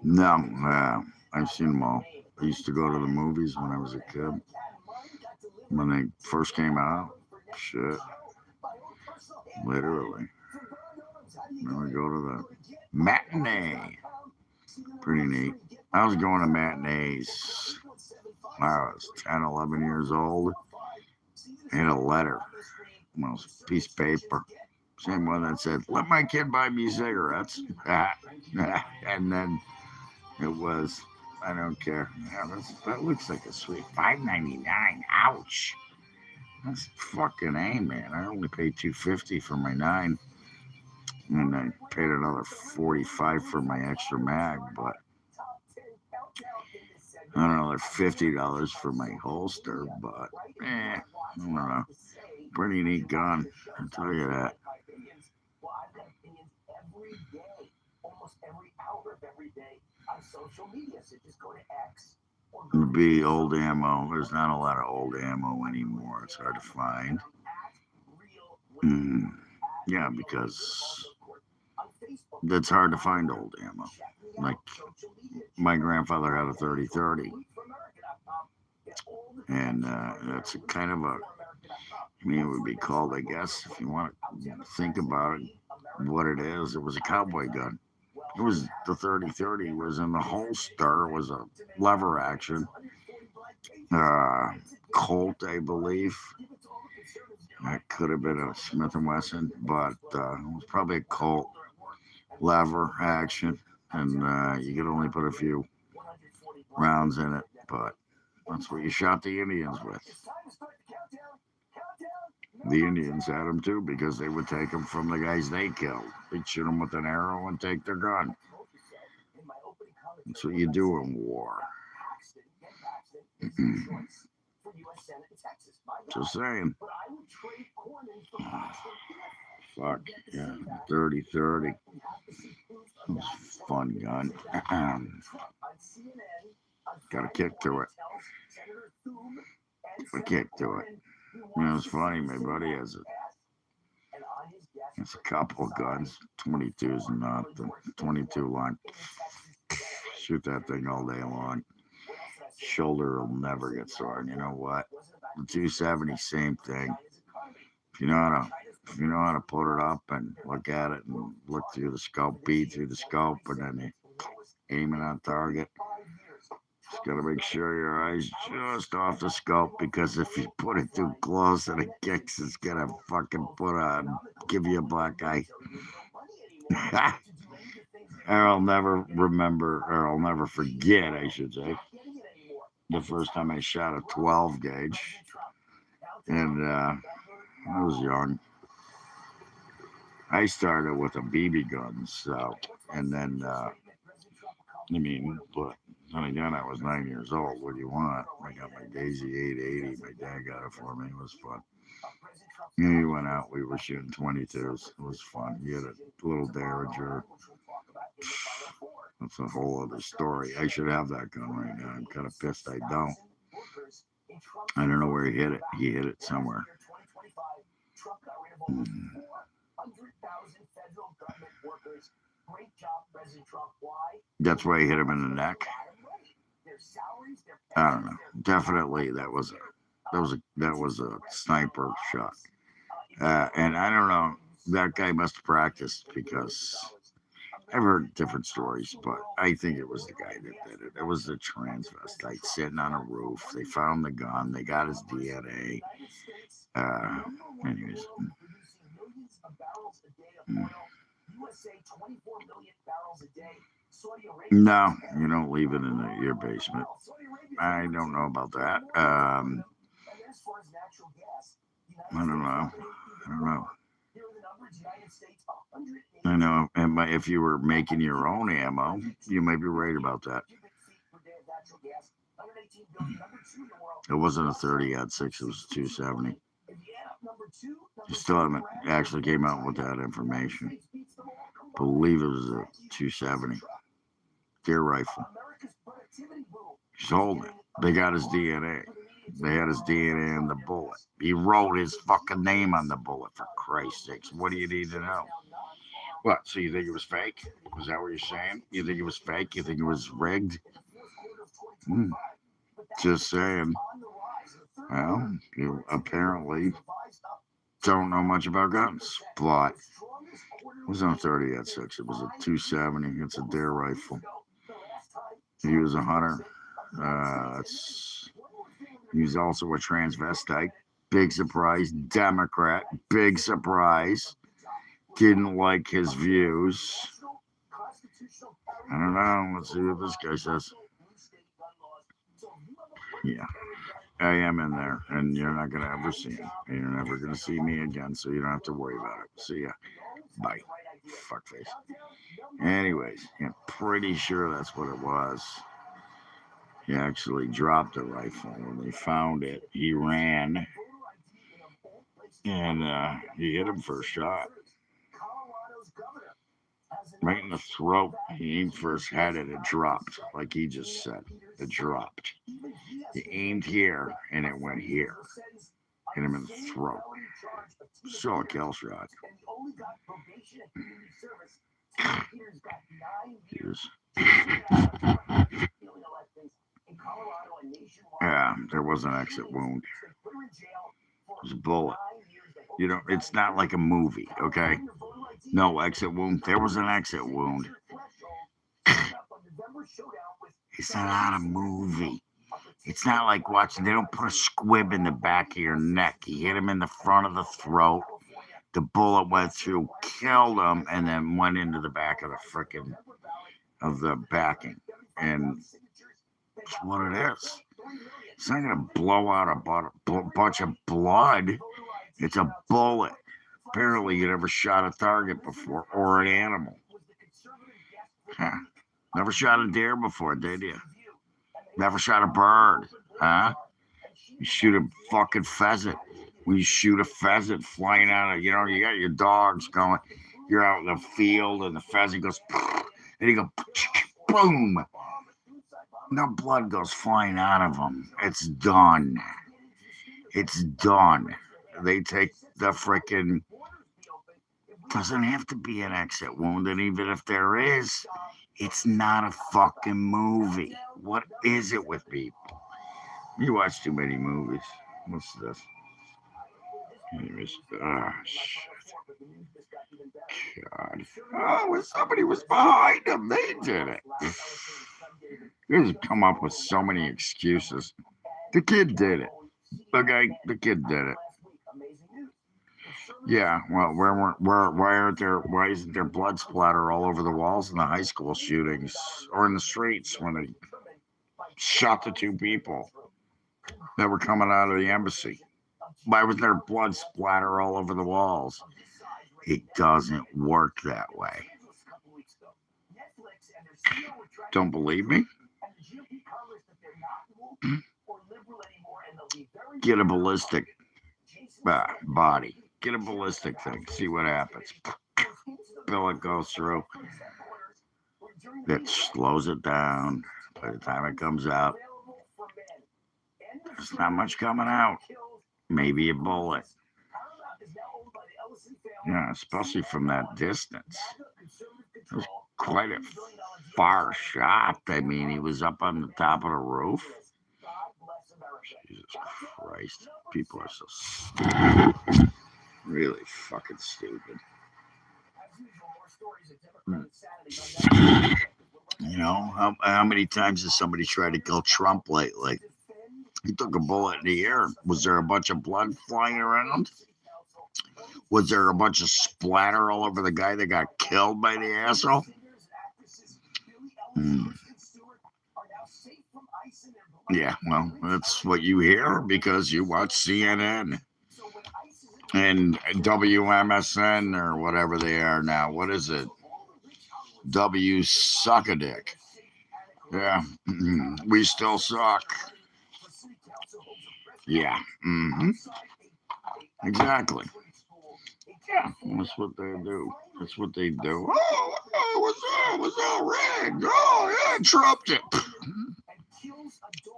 No, I've seen them all. I used to go to the movies when I was a kid. When they first came out, shit, literally. Then we go to the matinee. Pretty neat. I was going to matinees when I was 10, 11 years old. I had a letter, well, a piece of paper. Same one that said, "Let my kid buy me cigarettes." And then it was, "I don't care." Yeah, that looks like a sweet $5.99. Ouch. That's fucking A, man. I only paid $2.50 for my 9. And I paid another $45 for my extra mag, but another $50 for my holster, but I don't know. Pretty neat gun, I'll tell you that. It'd be old ammo. There's not a lot of old ammo anymore. It's hard to find. Yeah, because it's hard to find old ammo. Like, my grandfather had a 30-30. And that's a kind of a, I mean, it would be called, I guess, if you want to think about it, what it is. It was a cowboy gun. It was the 30-30 was in the holster. It was a lever action. Colt, I believe. It could have been a Smith & Wesson, but it was probably a Colt lever action. And you could only put a few rounds in it, but that's what you shot the Indians with. The Indians had them too because they would take them from the guys they killed. They'd shoot them with an arrow and take their gun. That's what you do in war. Just saying. Fuck, yeah, 30-30. It was a fun gun. Got a kick to it. You know, it's funny, my buddy has a couple of guns, 22s and not the 22 long. Shoot that thing all day long. Shoulder will never get sore. And you know what? The 270, same thing. If you know how to put it up and look at it and look through the scope, bead through the scope, and then you aim it on target. Just gotta make sure your eyes just off the scope, because if you put it too close and it kicks, it's gonna fucking give you a black eye. I'll never forget, I should say, the first time I shot a 12 gauge, and I was young. I started with a BB gun, so, and then, but then again, I was 9 years old. What do you want? I got my Daisy 880. My dad got it for me. It was fun. He went out. We were shooting 22s. It was fun. He had a little Derringer. That's a whole other story. I should have that gun right now. I'm kind of pissed I don't. I don't know where he hit it. He hit it somewhere. That's why he hit him in the neck. I don't know. Definitely, that was a sniper shot. And I don't know. That guy must have practiced because I've heard different stories, but I think it was the guy that did it. It was the transvestite sitting on a roof. They found the gun. They got his DNA. Anyways, mm. No, you don't leave it in your basement. I don't know about that. I don't know. I don't know. I know. And if you were making your own ammo, you might be right about that. It wasn't a 30 six. It was a 270. You still haven't actually came out with that information. Believe it was a 270 deer rifle. He's holding it. They got his DNA. They had his DNA in the bullet. He wrote his fucking name on the bullet, for Christ's sakes. What do you need to know? What? So you think it was fake? Was that what you're saying? You think it was fake? You think it was rigged? Hmm. Just saying. Well, you apparently don't know much about guns, but it was on 30 6. It was a 270. It's a deer rifle. He was a hunter. He was also a transvestite. Big surprise. Democrat. Big surprise. Didn't like his views. I don't know. Let's see what this guy says. Yeah, I am in there, and you're not going to ever see me. And you're never going to see me again, so you don't have to worry about it. See ya. Bye. Fuckface. Anyways, I'm pretty sure that's what it was. He actually dropped the rifle. When they found it, he ran, and he hit him for a shot. Right in the throat. He aimed for his head, and it dropped, like he just said. It dropped. He aimed here, and it went here. Hit him in the throat. Still a kill shot. Yeah, there was an exit wound. It was a bullet. You know, it's not like a movie, okay? No exit wound. There was an exit wound. It's not a movie. It's not like watching. They don't put a squib in the back of your neck. He hit him in the front of the throat. The bullet went through, killed him, and then went into the back of the frickin' of the backing. And that's what it is. It's not gonna blow out a bunch of blood. It's a bullet. Apparently, you never shot a target before or an animal. Huh? Never shot a deer before, did you? Never shot a bird, huh? You shoot a fucking pheasant. When you shoot a pheasant flying out of, you got your dogs going. You're out in the field, and the pheasant goes, and you go, boom. No blood goes flying out of them. It's done. It's done. They take the frickin'. Doesn't have to be an exit wound, and even if there is, it's not a fucking movie. What is it with people? You watch too many movies. What's this? Anyways, shit. God. Oh, somebody was behind them. They did it. They just come up with so many excuses. The kid did it. Okay, the kid did it. Yeah, well, why isn't there blood splatter all over the walls in the high school shootings or in the streets when they shot the two people that were coming out of the embassy? Why was there blood splatter all over the walls? It doesn't work that way. Don't believe me? Get a ballistic body. Get a ballistic thing. See what happens. Bullet goes through. That slows it down. By the time it comes out, there's not much coming out. Maybe a bullet. Yeah, especially from that distance. It was quite a far shot. I mean, he was up on the top of the roof. Jesus Christ. People are so stupid. Really fucking stupid. You know, how many times has somebody tried to kill Trump lately? He took a bullet in the air. Was there a bunch of blood flying around? Was there a bunch of splatter all over the guy that got killed by the asshole? Yeah, well, that's what you hear because you watch CNN and WMSN or whatever they are now. What is it? W suck a dick. Yeah, we still suck. Yeah, exactly. Yeah, that's what they do. That's what they do. Oh, what's all rigged? Oh, yeah, Trump did.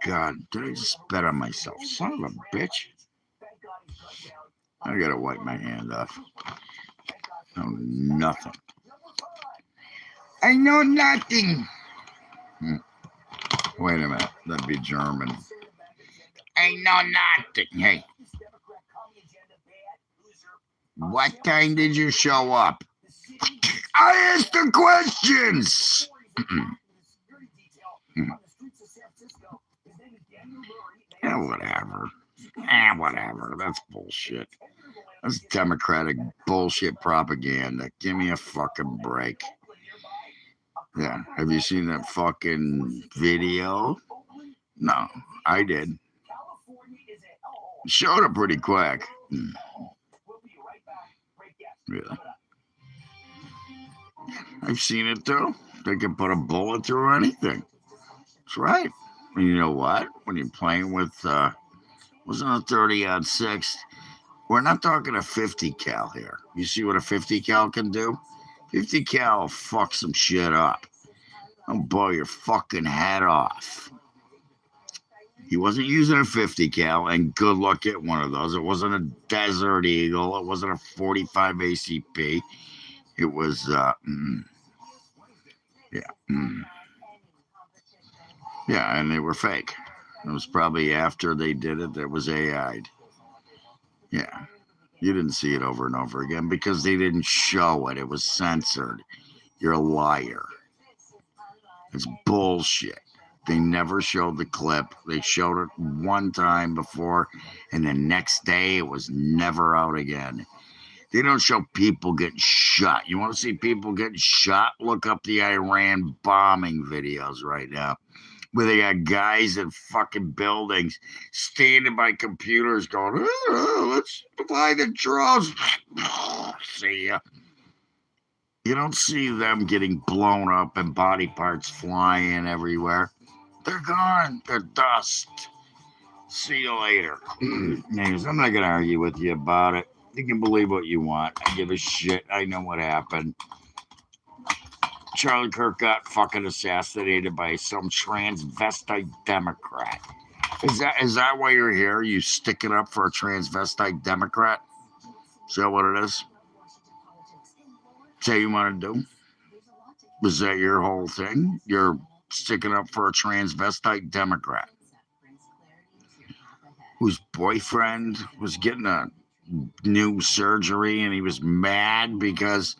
God, did I just spit on myself? Son of a bitch. I gotta wipe my hand off. No, nothing. I know nothing. Wait a minute. That'd be German. I know nothing. Hey. What time did you show up? I asked the questions. Yeah, whatever. Whatever. That's bullshit. That's Democratic bullshit propaganda. Give me a fucking break. Yeah. Have you seen that fucking video? No, I did. Showed up pretty quick. Really? I've seen it too. They can put a bullet through anything. That's right. And you know what? When you're playing with, wasn't a 30-06, we're not talking a 50 cal here. You see what a 50 cal can do? 50 cal will fuck some shit up. I'll blow your fucking head off. He wasn't using a 50 cal, and good luck getting one of those. It wasn't a Desert Eagle. It wasn't a 45 ACP. It was, yeah. Yeah, and they were fake. It was probably after they did it that was AI'd. Yeah. You didn't see it over and over again because they didn't show it. It was censored. You're a liar. It's bullshit. They never showed the clip. They showed it one time before, and the next day it was never out again. They don't show people getting shot. You want to see people getting shot? Look up the Iran bombing videos right now, where they got guys in fucking buildings standing by computers going, let's fly the drones. See ya. You don't see them getting blown up and body parts flying everywhere. They're gone. They're dust. See you later. Anyways, I'm not going to argue with you about it. You can believe what you want. I give a shit. I know what happened. Charlie Kirk got fucking assassinated by some transvestite Democrat. Is that why you're here? You sticking up for a transvestite Democrat? Is that what it is? Is that what you want to do? Was that your whole thing? You're sticking up for a transvestite Democrat whose boyfriend was getting a new surgery and he was mad because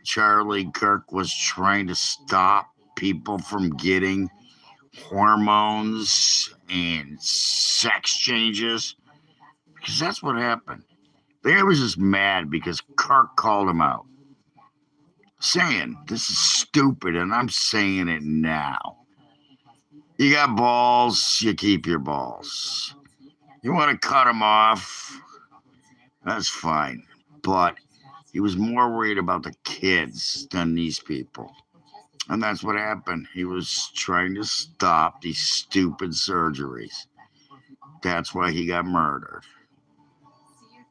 Charlie Kirk was trying to stop people from getting hormones and sex changes, because that's what happened. They was just mad because Kirk called him out, saying this is stupid, and I'm saying it now. You got balls, you keep your balls. You want to cut them off, that's fine. But he was more worried about the kids than these people. And that's what happened. He was trying to stop these stupid surgeries. That's why he got murdered.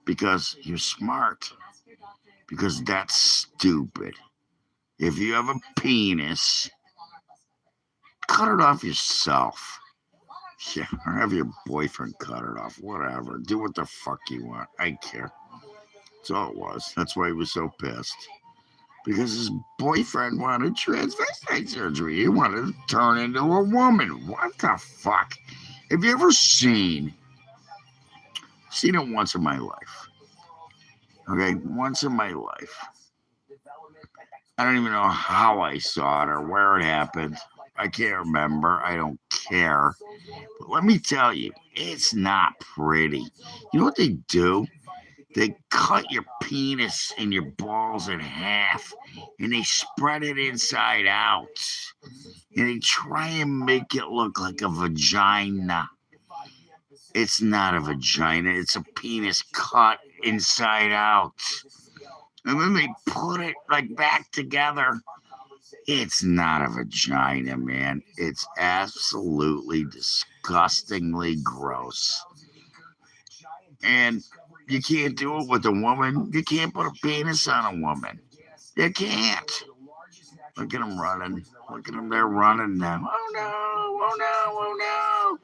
Because he was smart. Because that's stupid. If you have a penis, cut it off yourself. Yeah, or have your boyfriend cut it off. Whatever. Do what the fuck you want. I care. That's all it was. That's why he was so pissed. Because his boyfriend wanted transvestite surgery. He wanted to turn into a woman. What the fuck? Have you ever seen it once in my life? Okay, once in my life. I don't even know how I saw it or where it happened. I can't remember. I don't care. But let me tell you, it's not pretty. You know what they do? They cut your penis and your balls in half and they spread it inside out. And they try and make it look like a vagina. It's not a vagina, it's a penis cut inside out. And then they put it like back together. It's not a vagina, man. It's absolutely disgustingly gross. And you can't do it with a woman. You can't put a penis on a woman. You can't. Look at them running. Look at them. They're running now. Oh no. Oh no. Oh no.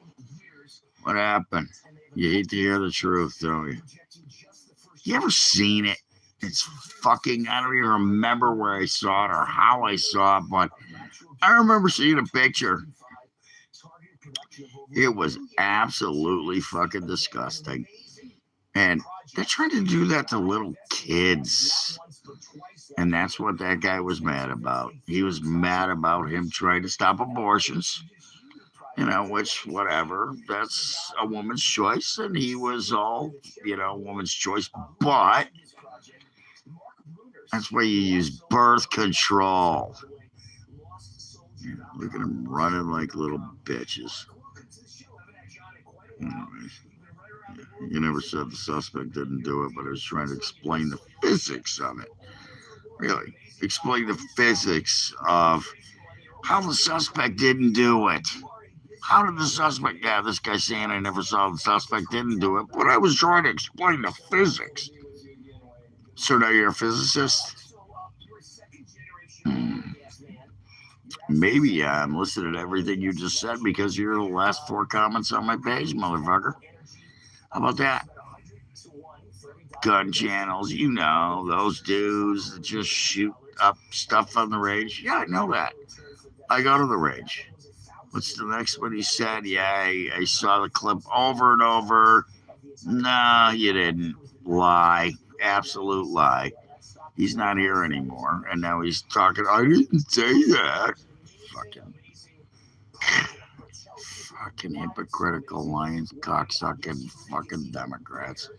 What happened? You hate to hear the truth, don't you? You ever seen it? It's fucking, I don't even remember where I saw it or how I saw it, but I remember seeing a picture. It was absolutely fucking disgusting. And they're trying to do that to little kids. And that's what that guy was mad about. He was mad about him trying to stop abortions. Which, whatever, that's a woman's choice. And he was all, woman's choice. But that's why you use birth control. Yeah, look at them running like little bitches. Anyways, you never said the suspect didn't do it, but I was trying to explain the physics of it. Really, explain the physics of how the suspect didn't do it. How did the suspect? Yeah, this guy's saying I never saw the suspect didn't do it, but I was trying to explain the physics. So now you're a physicist? Maybe I'm listening to everything you just said because you're the last 4 comments on my page, motherfucker. How about that? Gun channels, those dudes that just shoot up stuff on the range. Yeah, I know that. I go to the range. What's the next one he said? Yeah, I saw the clip over and over. No, you didn't. Lie. Absolute lie. He's not here anymore. And now he's talking. I didn't say that. Fucking hypocritical lions, cocksucking fucking Democrats.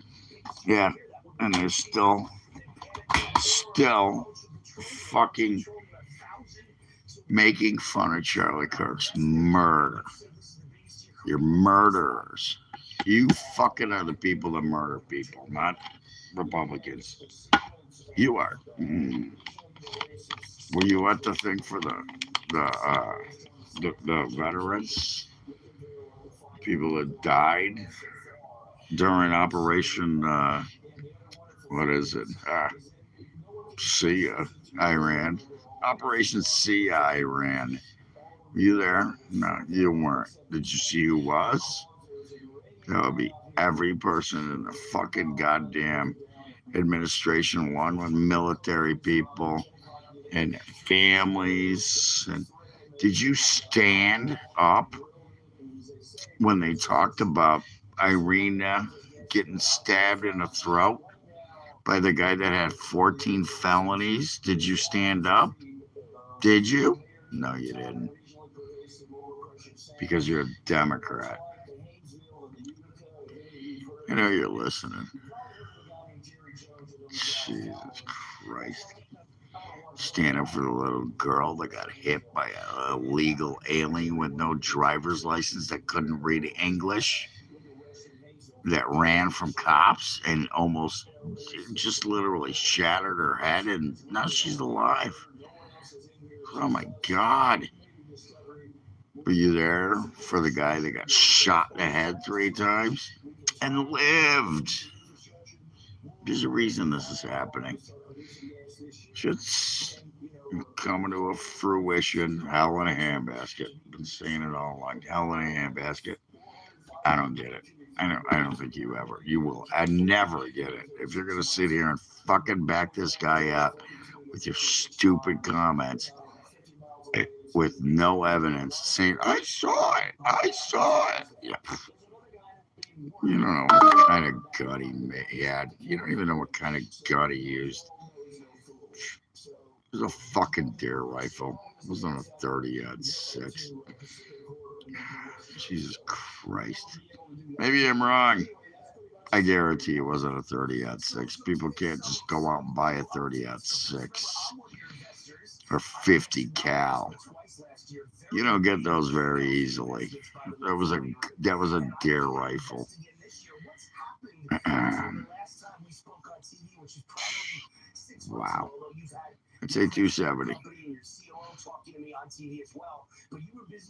Yeah. And they're still fucking making fun of Charlie Kirk's murder. You're murderers. You fucking are the people that murder people, not Republicans. You are. Were you at the thing for the veterans? People that died during Operation what is it? Sia, Iran. Operation Sia, Iran. Were you there? No, you weren't. Did you see who was? That would be every person in the fucking goddamn administration one with military people and families. And did you stand up when they talked about Irina getting stabbed in the throat by the guy that had 14 felonies? Did you stand up? Did you? No, you didn't. Because you're a Democrat. I know you're listening. Jesus Christ. Stand up for the little girl that got hit by an illegal alien with no driver's license that couldn't read English, that ran from cops and almost just literally shattered her head, and now she's alive. Oh my God. Were you there for the guy that got shot in the head 3 times and lived? There's a reason this is happening. Shit's coming to a fruition. Hell in a handbasket. Been saying it all along. Hell in a handbasket. I don't get it. I don't think you ever. You will. I never get it. If you're gonna sit here and fucking back this guy up with your stupid comments, with no evidence saying, I saw it. I saw it. Yeah. You don't know what kind of gun he had. You don't even know what kind of gun he used. It was a fucking deer rifle. It wasn't a 30 6. Jesus Christ. Maybe I'm wrong. I guarantee it wasn't a 30 6. People can't just go out and buy a 30 6 or 50 cal. You don't get those very easily. That was a deer rifle. Wow. I'd say 270.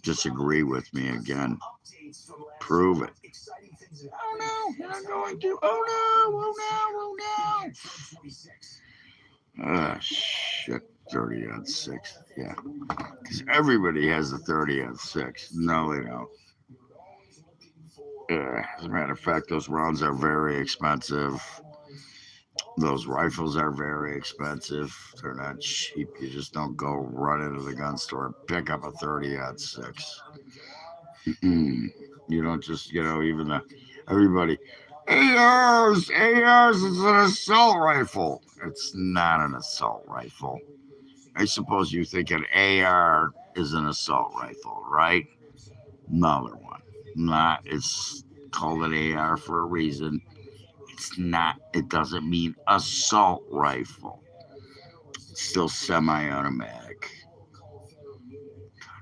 Disagree with me again. Prove it. Oh no, you're not going to. Oh no, oh no, oh no. Ah, shit. 30 6. Yeah. Because everybody has a 30 6. No, they don't. As a matter of fact, those rounds are very expensive. Those rifles are very expensive. They're not cheap. You just don't go run into the gun store and pick up a 30 6. You don't just, even everybody, ARs, it's an assault rifle. It's not an assault rifle. I suppose you think an AR is an assault rifle, right? Another one. Not, it's called an AR for a reason. It's not, it doesn't mean assault rifle. It's still semi-automatic.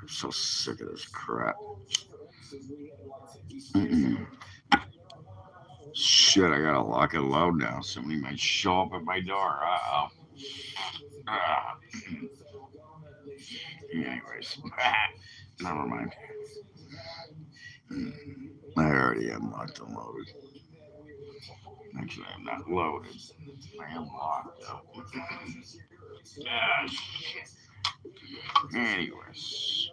I'm so sick of this crap. Shit, I gotta lock and load now. Somebody might show up at my door. Uh-oh. Anyways, never mind. I already unlocked and loaded. Actually, I'm not loaded. I am locked up. Shit. Anyways,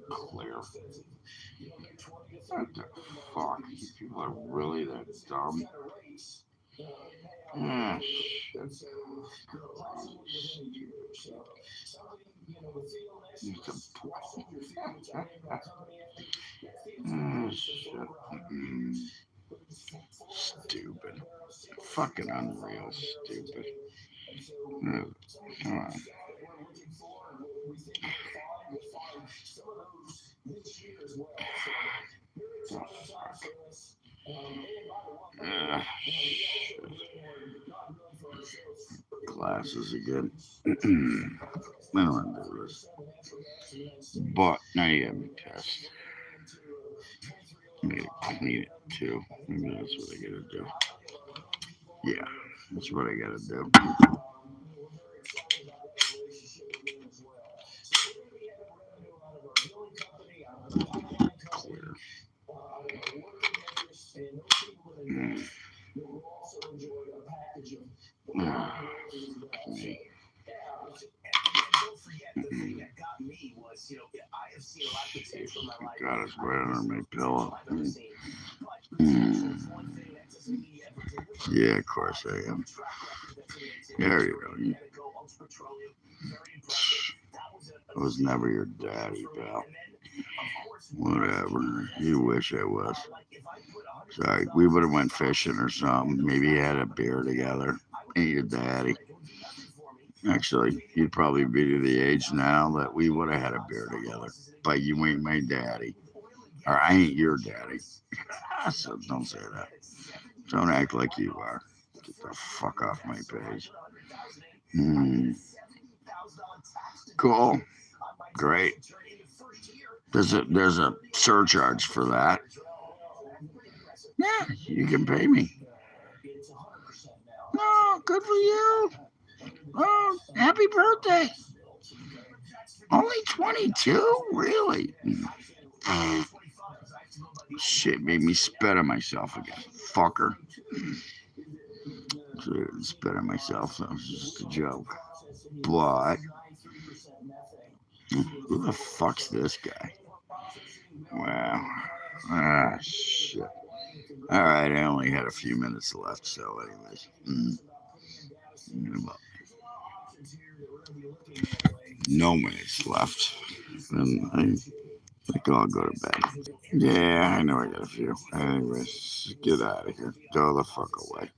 clear. What the fuck? You people are really that dumb? Ah, shit. Shit. Stupid. Fucking unreal stupid. Come on. Oh, fuck. Glasses again. I don't want to do this. But now you have me test. I'm gonna clean it too. Maybe that's what I gotta do. Yeah, that's what I gotta do. Clear. Me. God, it's right under my pillow. Yeah, of course I am. There you go. I was never your daddy, pal. Whatever. You wish I was. Sorry, we would have went fishing or something. Maybe had a beer together. Ain't your daddy. Actually, you'd probably be to the age now that we would have had a beer together. But you ain't my daddy. Or I ain't your daddy. So don't say that. Don't act like you are. Get the fuck off my page. Cool. Great. There's a surcharge for that. Yeah, you can pay me. Oh, good for you. Oh, happy birthday. Only 22? Really? Shit made me spit on myself again. Fucker. So I didn't spit on myself. That was just a joke. But who the fuck's this guy? Wow. Ah, shit. All right, I only had a few minutes left, so anyways. No minutes left. And I think I'll go to bed. Yeah, I know I got a few. Anyways, get out of here. Go the fuck away.